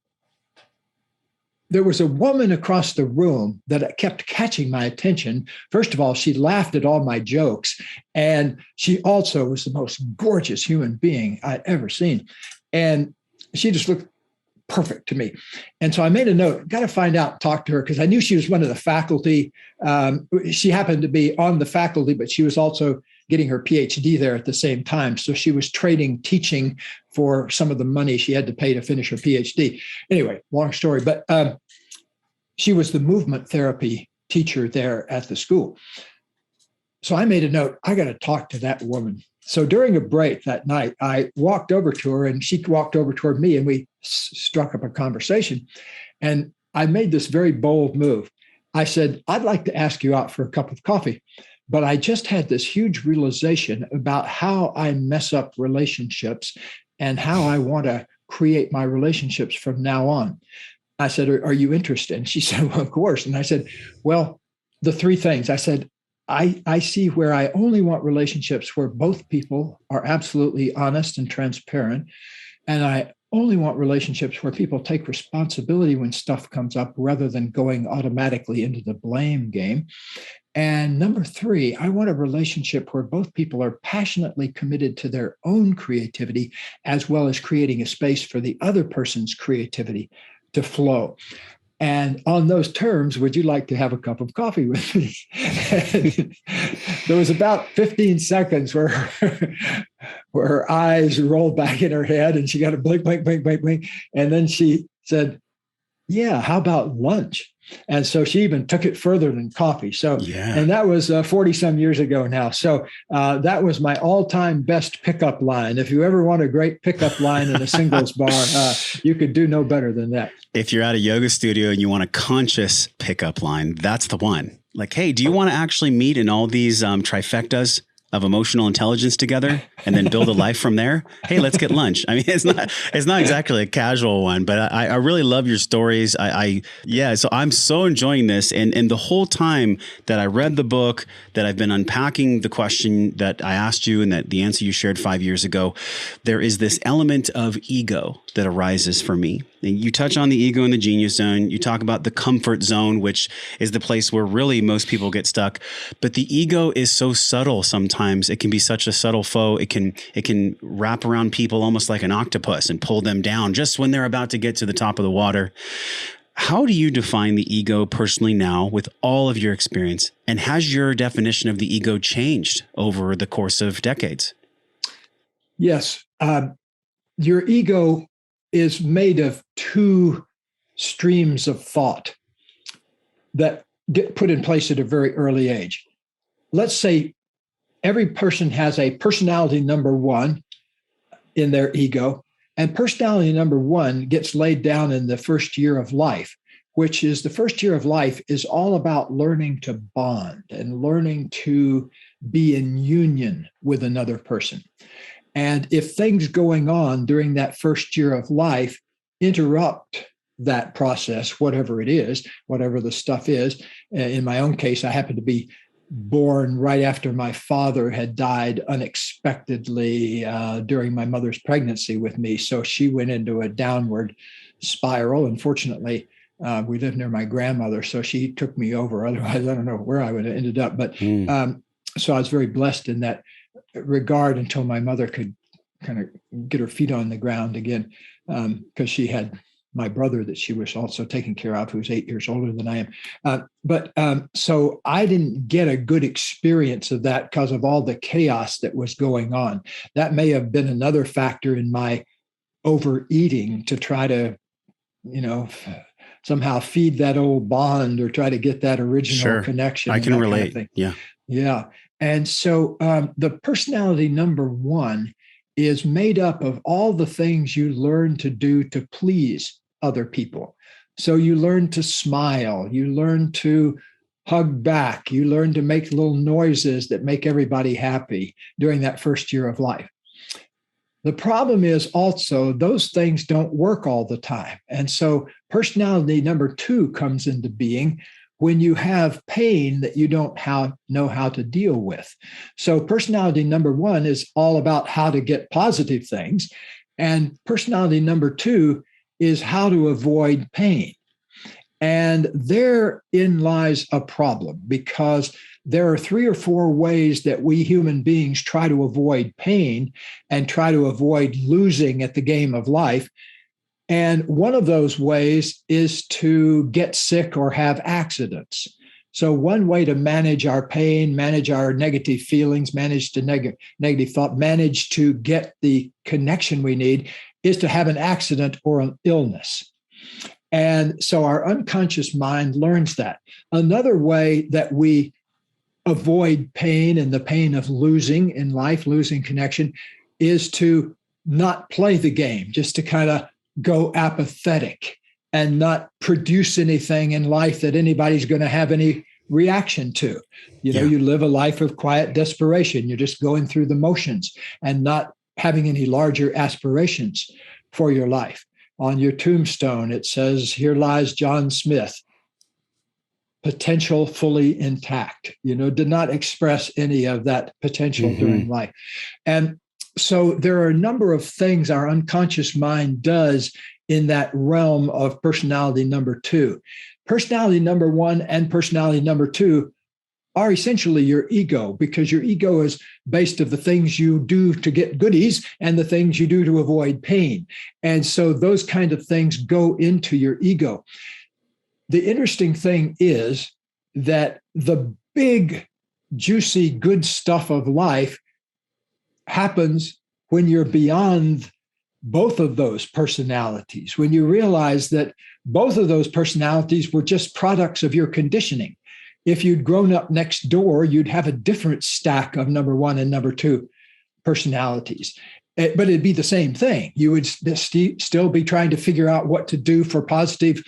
there was a woman across the room that kept catching my attention. First of all, she laughed at all my jokes. And she also was the most gorgeous human being I'd ever seen. And she just looked perfect to me. And so I made a note, got to find out, talk to her, because I knew she was one of the faculty. She happened to be on the faculty, but she was also getting her PhD there at the same time. So she was trading teaching for some of the money she had to pay to finish her PhD. Anyway, long story, but she was the movement therapy teacher there at the school. So I made a note, I got to talk to that woman. So during a break that night, I walked over to her and she walked over toward me and we struck up a conversation. And I made this very bold move. I said, "I'd like to ask you out for a cup of coffee. But I just had this huge realization about how I mess up relationships and how I want to create my relationships from now on." I said, "Are you interested?" And she said, "Well, of course." And I said, "Well, the three things." I said, I see where I only want relationships where both people are absolutely honest and transparent. And I only want relationships where people take responsibility when stuff comes up rather than going automatically into the blame game. And number three, I want a relationship where both people are passionately committed to their own creativity, as well as creating a space for the other person's creativity to flow. And on those terms, would you like to have a cup of coffee with me? There was about 15 seconds where her eyes rolled back in her head and she got a blink, blink, blink, blink, blink. And then she said, yeah, how about lunch? And so she even took it further than coffee. So, Yeah. and that was 40 some years ago now. So that was my all time best pickup line. If you ever want a great pickup line in a singles bar, you could do no better than that. If you're at a yoga studio and you want a conscious pickup line, that's the one. Like, hey, do you want to actually meet in all these trifectas of emotional intelligence together and then build a life from there? Hey, let's get lunch. I mean, it's not exactly a casual one, but I really love your stories. So I'm so enjoying this. And the whole time that I read the book, that I've been unpacking the question that I asked you and that the answer you shared 5 years ago, there is this element of ego that arises for me. And you touch on the ego and the genius zone. You talk about the comfort zone, which is the place where really most people get stuck. But the ego is so subtle sometimes. It can be such a subtle foe. It can wrap around people almost like an octopus and pull them down just when they're about to get to the top of the water. How do you define the ego personally now with all of your experience? And has your definition of the ego changed over the course of decades? Yes. Your ego is made of two streams of thought that get put in place at a very early age. Let's say every person has a personality number one in their ego, and personality number one gets laid down in the first year of life, which is the first year of life is all about learning to bond and learning to be in union with another person. And if things going on during that first year of life interrupt that process, whatever it is, whatever the stuff is, in my own case, I happened to be born right after my father had died unexpectedly during my mother's pregnancy with me. So she went into a downward spiral. Unfortunately, we lived near my grandmother, so she took me over. Otherwise, I don't know where I would have ended up. But so I was very blessed in that regard until my mother could kind of get her feet on the ground again, because she had my brother that she was also taking care of, who's 8 years older than I am. So I didn't get a good experience of that because of all the chaos that was going on. That may have been another factor in my overeating to try to, somehow feed that old bond or try to get that original connection. I can relate. Kind of yeah. Yeah. And so the personality number one is made up of all the things you learn to do to please other people. So you learn to smile, you learn to hug back, you learn to make little noises that make everybody happy during that first year of life. The problem is also those things don't work all the time. And so personality number two comes into being when you have pain that you don't know how to deal with. So personality number one is all about how to get positive things. And personality number two is how to avoid pain. And therein lies a problem, because there are 3 or 4 ways that we human beings try to avoid pain and try to avoid losing at the game of life. And one of those ways is to get sick or have accidents. So one way to manage our pain, manage our negative feelings, manage the negative thought, manage to get the connection we need is to have an accident or an illness. And so our unconscious mind learns that. Another way that we avoid pain and the pain of losing in life, losing connection, is to not play the game, just to kind of go apathetic and not produce anything in life that anybody's going to have any reaction to. You live a life of quiet desperation. You're just going through the motions and not having any larger aspirations for your life. On your tombstone, it says, "Here lies John Smith, potential fully intact." Did not express any of that potential during life. And so there are a number of things our unconscious mind does in that realm of personality number two. Personality number one and personality number two are essentially your ego, because your ego is based of the things you do to get goodies and the things you do to avoid pain. And so those kind of things go into your ego. The interesting thing is that the big, juicy, good stuff of life happens when you're beyond both of those personalities, when you realize that both of those personalities were just products of your conditioning. If you'd grown up next door, you'd have a different stack of number one and number two personalities. But it'd be the same thing. You would still be trying to figure out what to do for positive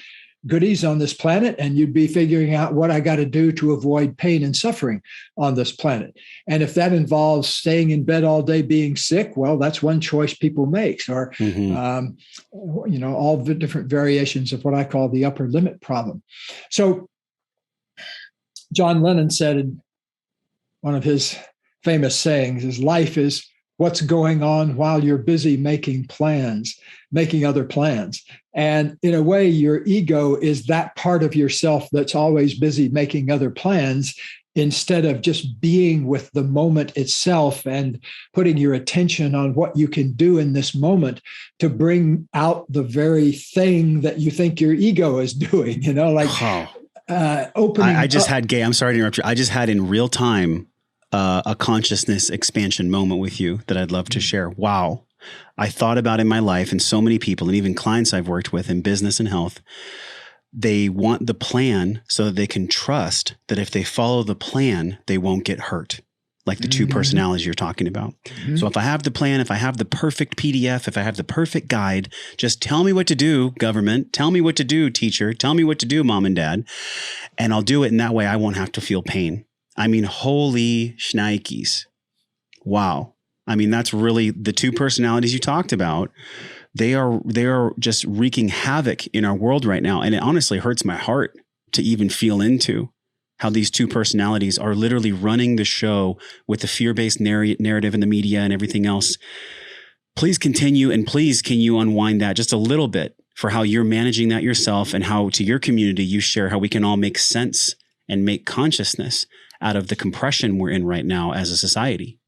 goodies on this planet, and you'd be figuring out what I got to do to avoid pain and suffering on this planet. And if that involves staying in bed all day being sick, well, that's one choice people make. Or, all the different variations of what I call the upper limit problem. So John Lennon said in one of his famous sayings is, life is what's going on while you're busy making other plans. And in a way, your ego is that part of yourself that's always busy making other plans, instead of just being with the moment itself and putting your attention on what you can do in this moment to bring out the very thing that you think your ego is doing, opening. I just had, Gay, I'm sorry to interrupt you. I just had in real time a consciousness expansion moment with you that I'd love to share. Wow. I thought about in my life, and so many people, and even clients I've worked with in business and health, they want the plan so that they can trust that if they follow the plan, they won't get hurt. Like the two personalities you're talking about. Mm-hmm. So if I have the plan, if I have the perfect PDF, if I have the perfect guide, just tell me what to do, government. Tell me what to do, teacher. Tell me what to do, mom and dad. And I'll do it. And that way I won't have to feel pain. I mean, holy shnikes. Wow. I mean, that's really the two personalities you talked about. They are just wreaking havoc in our world right now. And it honestly hurts my heart to even feel into how these two personalities are literally running the show with the fear-based narrative in the media and everything else. Please continue. And please, can you unwind that just a little bit for how you're managing that yourself, and how to your community you share how we can all make sense and make consciousness out of the compression we're in right now as a society?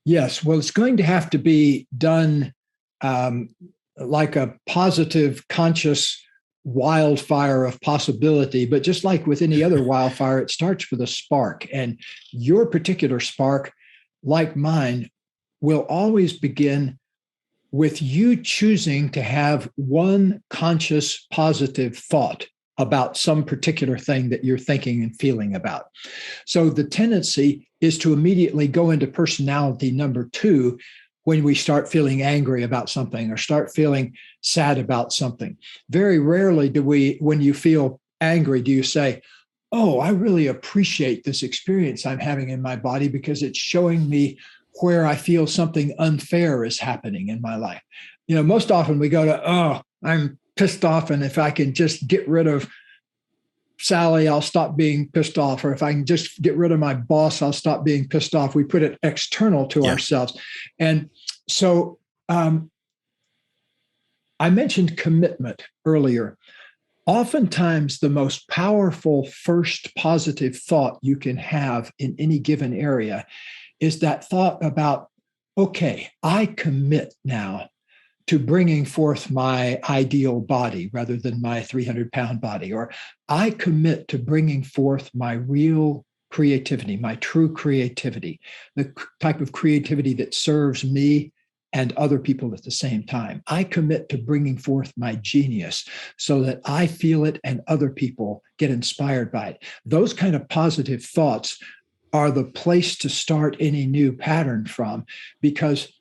Yes. Well, it's going to have to be done like a positive, conscious wildfire of possibility. But just like with any other wildfire, it starts with a spark. And your particular spark, like mine, will always begin with you choosing to have one conscious, positive thought about some particular thing that you're thinking and feeling about. So the tendency is to immediately go into personality number two when we start feeling angry about something or start feeling sad about something. Very rarely do we, when you feel angry, do you say, oh, I really appreciate this experience I'm having in my body because it's showing me where I feel something unfair is happening in my life. Most often we go to, oh, I'm pissed off, and if I can just get rid of Sally, I'll stop being pissed off. Or if I can just get rid of my boss, I'll stop being pissed off. We put it external to ourselves. And so I mentioned commitment earlier. Oftentimes, the most powerful first positive thought you can have in any given area is that thought about, okay, I commit now to bringing forth my ideal body rather than my 300-pound body, or I commit to bringing forth my real creativity, my true creativity, the type of creativity that serves me and other people at the same time. I commit to bringing forth my genius so that I feel it and other people get inspired by it. Those kind of positive thoughts are the place to start any new pattern from, because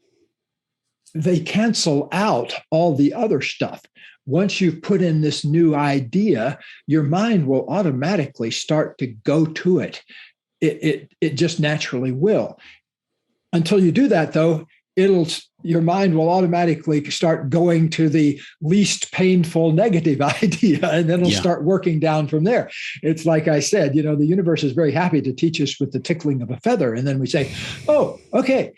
they cancel out all the other stuff. Once you've put in this new idea, your mind will automatically start to go to it. It just naturally will. Until you do that, though, your mind will automatically start going to the least painful negative idea, and then it'll start working down from there. It's like I said, the universe is very happy to teach us with the tickling of a feather. And then we say, oh, okay.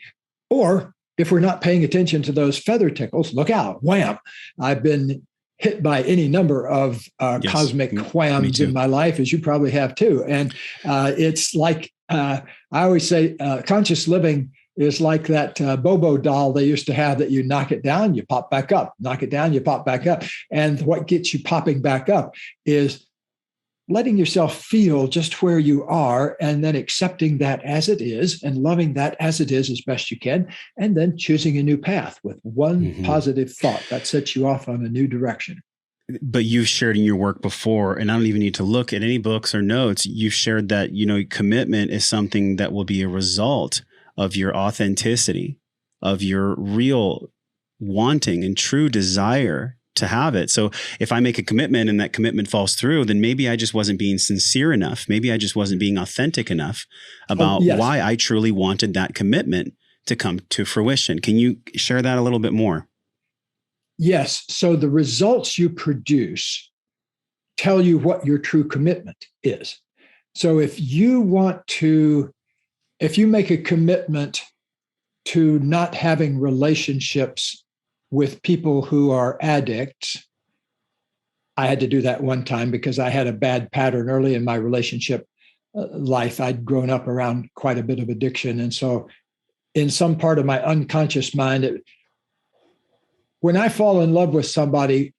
Or if we're not paying attention to those feather tickles, look out, wham. I've been hit by any number of cosmic whams in my life, as you probably have too. And it's like, I always say, conscious living is like that Bobo doll they used to have that you knock it down, you pop back up, knock it down, you pop back up. And what gets you popping back up is letting yourself feel just where you are and then accepting that as it is and loving that as it is as best you can, and then choosing a new path with one positive thought that sets you off on a new direction. But you've shared in your work before, and I don't even need to look at any books or notes. You've shared that, commitment is something that will be a result of your authenticity, of your real wanting and true desire to have it. So if I make a commitment and that commitment falls through, then maybe I just wasn't being sincere enough. Maybe I just wasn't being authentic enough about why I truly wanted that commitment to come to fruition. Can you share that a little bit more? Yes. So the results you produce tell you what your true commitment is. So if you make a commitment to not having relationships with people who are addicts, I had to do that one time because I had a bad pattern early in my relationship life. I'd grown up around quite a bit of addiction. And so in some part of my unconscious mind, when I fall in love with somebody,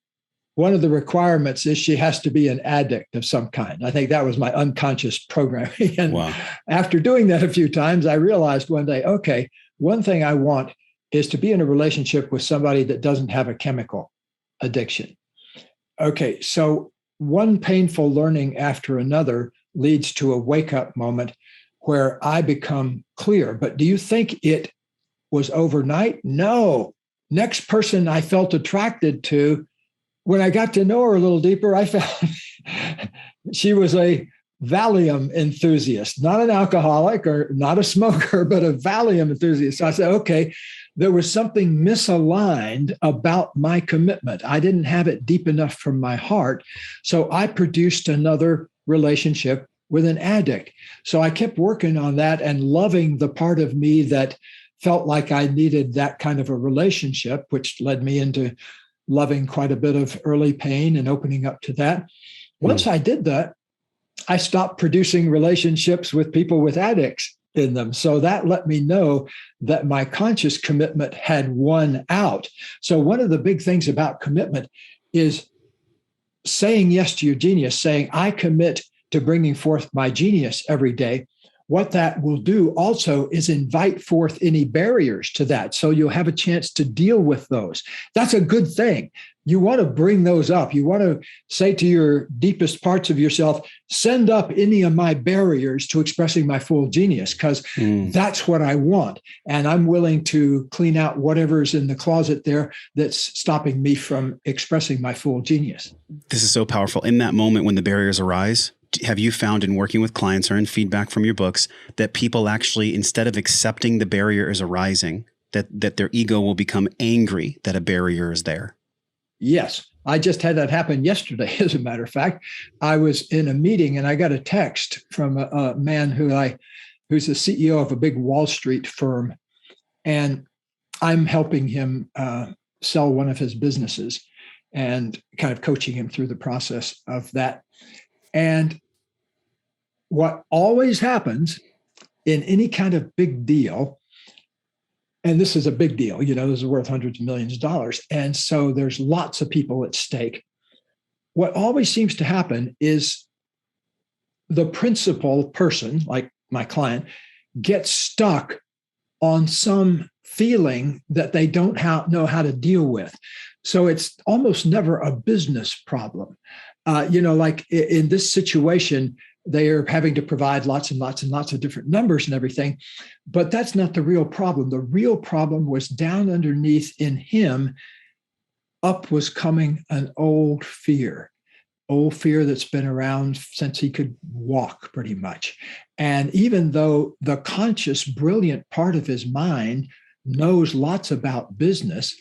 one of the requirements is she has to be an addict of some kind. I think that was my unconscious programming. And after doing that a few times, I realized one day, okay, one thing I want is to be in a relationship with somebody that doesn't have a chemical addiction. Okay, so one painful learning after another leads to a wake-up moment where I become clear. But do you think it was overnight? No. Next person I felt attracted to, when I got to know her a little deeper, I found she was a Valium enthusiast, not an alcoholic or not a smoker, but a Valium enthusiast. So I said, okay, there was something misaligned about my commitment. I didn't have it deep enough from my heart. So I produced another relationship with an addict. So I kept working on that and loving the part of me that felt like I needed that kind of a relationship, which led me into loving quite a bit of early pain and opening up to that. Once I did that, I stopped producing relationships with people with addicts in them. So that let me know that my conscious commitment had won out. So one of the big things about commitment is saying yes to your genius, saying, I commit to bringing forth my genius every day. What that will do also is invite forth any barriers to that. So you'll have a chance to deal with those. That's a good thing. You want to bring those up. You want to say to your deepest parts of yourself, send up any of my barriers to expressing my full genius, because that's what I want. And I'm willing to clean out whatever's in the closet there that's stopping me from expressing my full genius. This is so powerful. In that moment when the barriers arise, have you found in working with clients or in feedback from your books that people actually, instead of accepting the barrier is arising, that their ego will become angry that a barrier is there? Yes. I just had that happen yesterday. As a matter of fact, I was in a meeting and I got a text from a man who's the CEO of a big Wall Street firm. And I'm helping him sell one of his businesses and kind of coaching him through the process of that. And what always happens in any kind of big deal, and this is a big deal, this is worth hundreds of millions of dollars. And so there's lots of people at stake. What always seems to happen is the principal person, like my client, gets stuck on some feeling that they don't know how to deal with. So it's almost never a business problem. Like in this situation, they are having to provide lots and lots and lots of different numbers and everything, but that's not the real problem. The real problem was down underneath in him, up was coming an old fear that's been around since he could walk pretty much. And even though the conscious, brilliant part of his mind knows lots about business,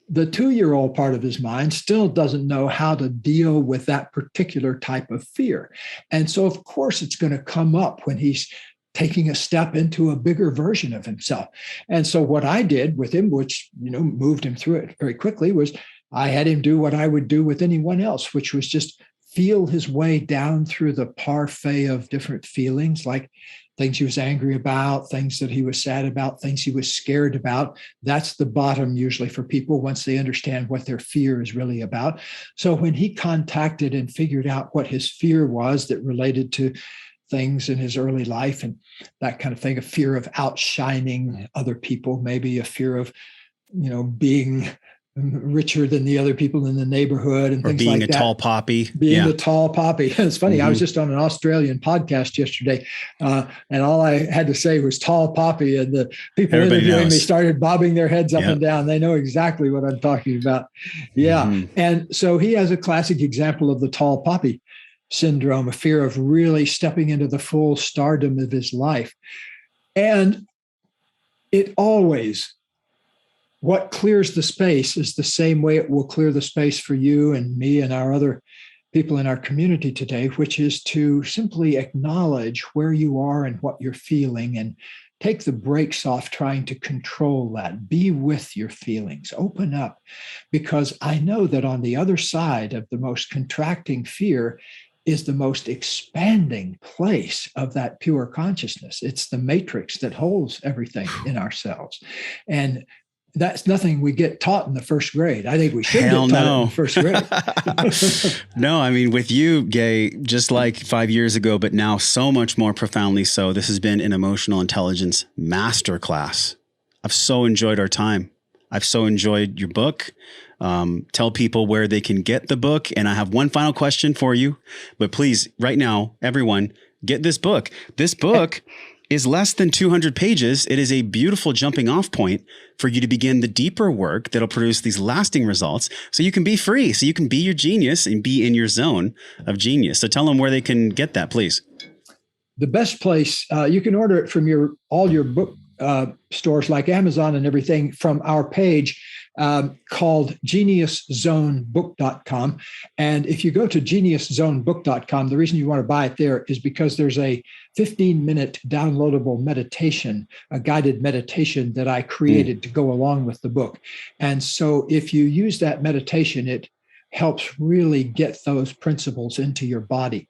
the 2-year-old part of his mind still doesn't know how to deal with that particular type of fear. And so, of course, it's going to come up when he's taking a step into a bigger version of himself. And so what I did with him, which, moved him through it very quickly, was I had him do what I would do with anyone else, which was just feel his way down through the parfait of different feelings, like things he was angry about, things that he was sad about, things he was scared about. That's the bottom usually for people once they understand what their fear is really about. So when he contacted and figured out what his fear was that related to things in his early life and that kind of thing, a fear of outshining other people, maybe a fear of, being richer than the other people in the neighborhood and things like that. Being a tall poppy. Being a tall poppy. It's funny. I was just on an Australian podcast yesterday, and all I had to say was tall poppy, and the people interviewing me started bobbing their heads up and down. They know exactly what I'm talking about. Yeah. Mm-hmm. And so he has a classic example of the tall poppy syndrome, a fear of really stepping into the full stardom of his life. And it always, what clears the space is the same way it will clear the space for you and me and our other people in our community today, which is to simply acknowledge where you are and what you're feeling and take the brakes off trying to control that. Be with your feelings, open up, because I know that on the other side of the most contracting fear is the most expanding place of that pure consciousness. It's the matrix that holds everything in ourselves. And that's nothing we get taught in the first grade. I think we should get taught it in the first grade. No, I mean, with you, Gay, just like 5 years ago, but now so much more profoundly so, this has been an emotional intelligence masterclass. I've so enjoyed our time. I've so enjoyed your book. Tell people where they can get the book. And I have one final question for you, but please, right now, everyone, get this book. This book is less than 200 pages. It is a beautiful jumping off point for you to begin the deeper work that'll produce these lasting results so you can be free, so you can be your genius and be in your zone of genius. So tell them where they can get that, please. The best place, you can order it from all your book stores like Amazon and everything from our page called geniuszonebook.com. And if you go to geniuszonebook.com, the reason you want to buy it there is because there's a 15-minute downloadable meditation, a guided meditation that I created to go along with the book. And so if you use that meditation, it helps really get those principles into your body.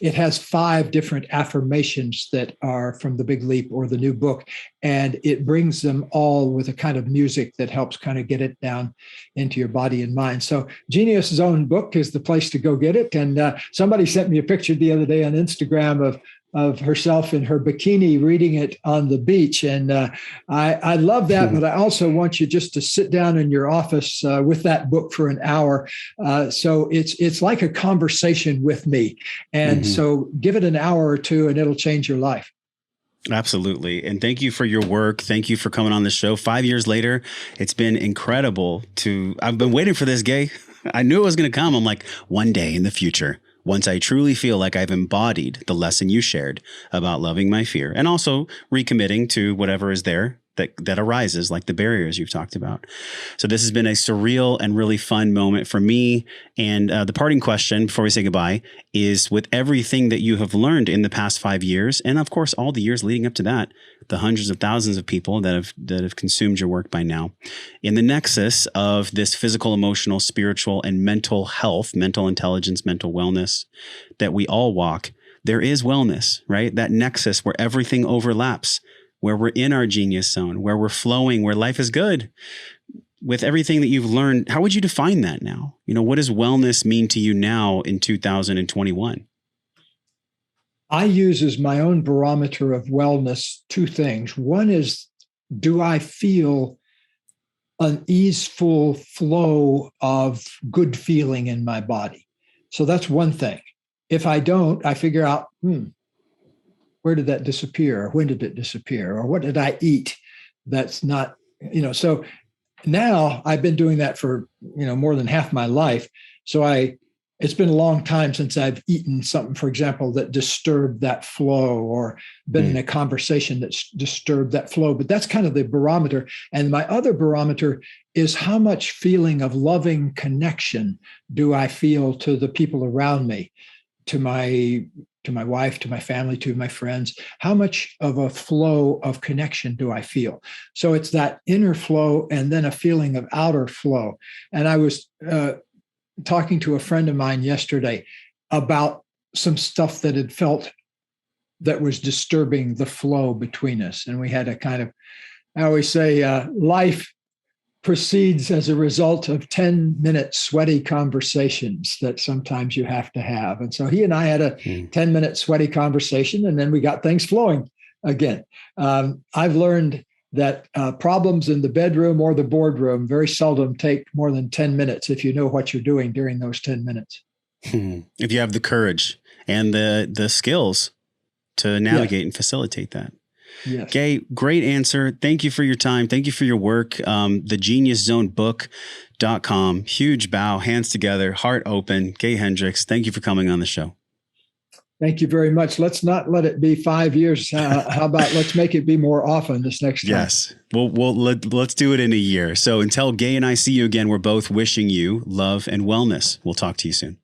It has 5 different affirmations that are from the Big Leap or the new book, and it brings them all with a kind of music that helps kind of get it down into your body and mind. So Genius Zone Book is the place to go get it. And somebody sent me a picture the other day on Instagram of herself in her bikini reading it on the beach. And I love that, but I also want you just to sit down in your office with that book for an hour. So it's like a conversation with me. And so give it an hour or two and it'll change your life. Absolutely. And thank you for your work. Thank you for coming on the show. 5 years later, it's been incredible I've been waiting for this, Gay. I knew it was going to come. I'm like, one day in the future, once I truly feel like I've embodied the lesson you shared about loving my fear and also recommitting to whatever is there that arises, like the barriers you've talked about. So this has been a surreal and really fun moment for me. And the parting question before we say goodbye is, with everything that you have learned in the past 5 years, and of course, all the years leading up to that, the hundreds of thousands of people that have consumed your work by now, in the nexus of this physical, emotional, spiritual, and mental health, mental intelligence, mental wellness that we all walk, there is wellness, right? That nexus where everything overlaps, where we're in our genius zone, where we're flowing, where life is good. With everything that you've learned, how would you define that now? What does wellness mean to you now in 2021? I use as my own barometer of wellness 2 things. One is, do I feel an easeful flow of good feeling in my body? So that's one thing. If I don't, I figure out, where did that disappear? Or when did it disappear? Or what did I eat that's not, so now I've been doing that for, more than half my life. So it's been a long time since I've eaten something, for example, that disturbed that flow or been in a conversation that's disturbed that flow. But that's kind of the barometer. And my other barometer is how much feeling of loving connection do I feel to the people around me, to my wife, to my family, to my friends. How much of a flow of connection do I feel? So it's that inner flow and then a feeling of outer flow. And I was talking to a friend of mine yesterday about some stuff that had felt that was disturbing the flow between us. And we had a kind of, I always say, life proceeds as a result of 10-minute sweaty conversations that sometimes you have to have. And so he and I had a 10-minute sweaty conversation, and then we got things flowing again. I've learned that problems in the bedroom or the boardroom very seldom take more than 10 minutes if you know what you're doing during those 10 minutes. If you have the courage and the skills to navigate and facilitate that. Yes. Gay, great answer. Thank you for your time. Thank you for your work. thegeniuszonebook.com. Huge bow, hands together, heart open. Gay Hendricks, thank you for coming on the show. Thank you very much. Let's not let it be 5 years. How about let's make it be more often this next time? Yes. Let's do it in a year. So until Gay and I see you again, we're both wishing you love and wellness. We'll talk to you soon.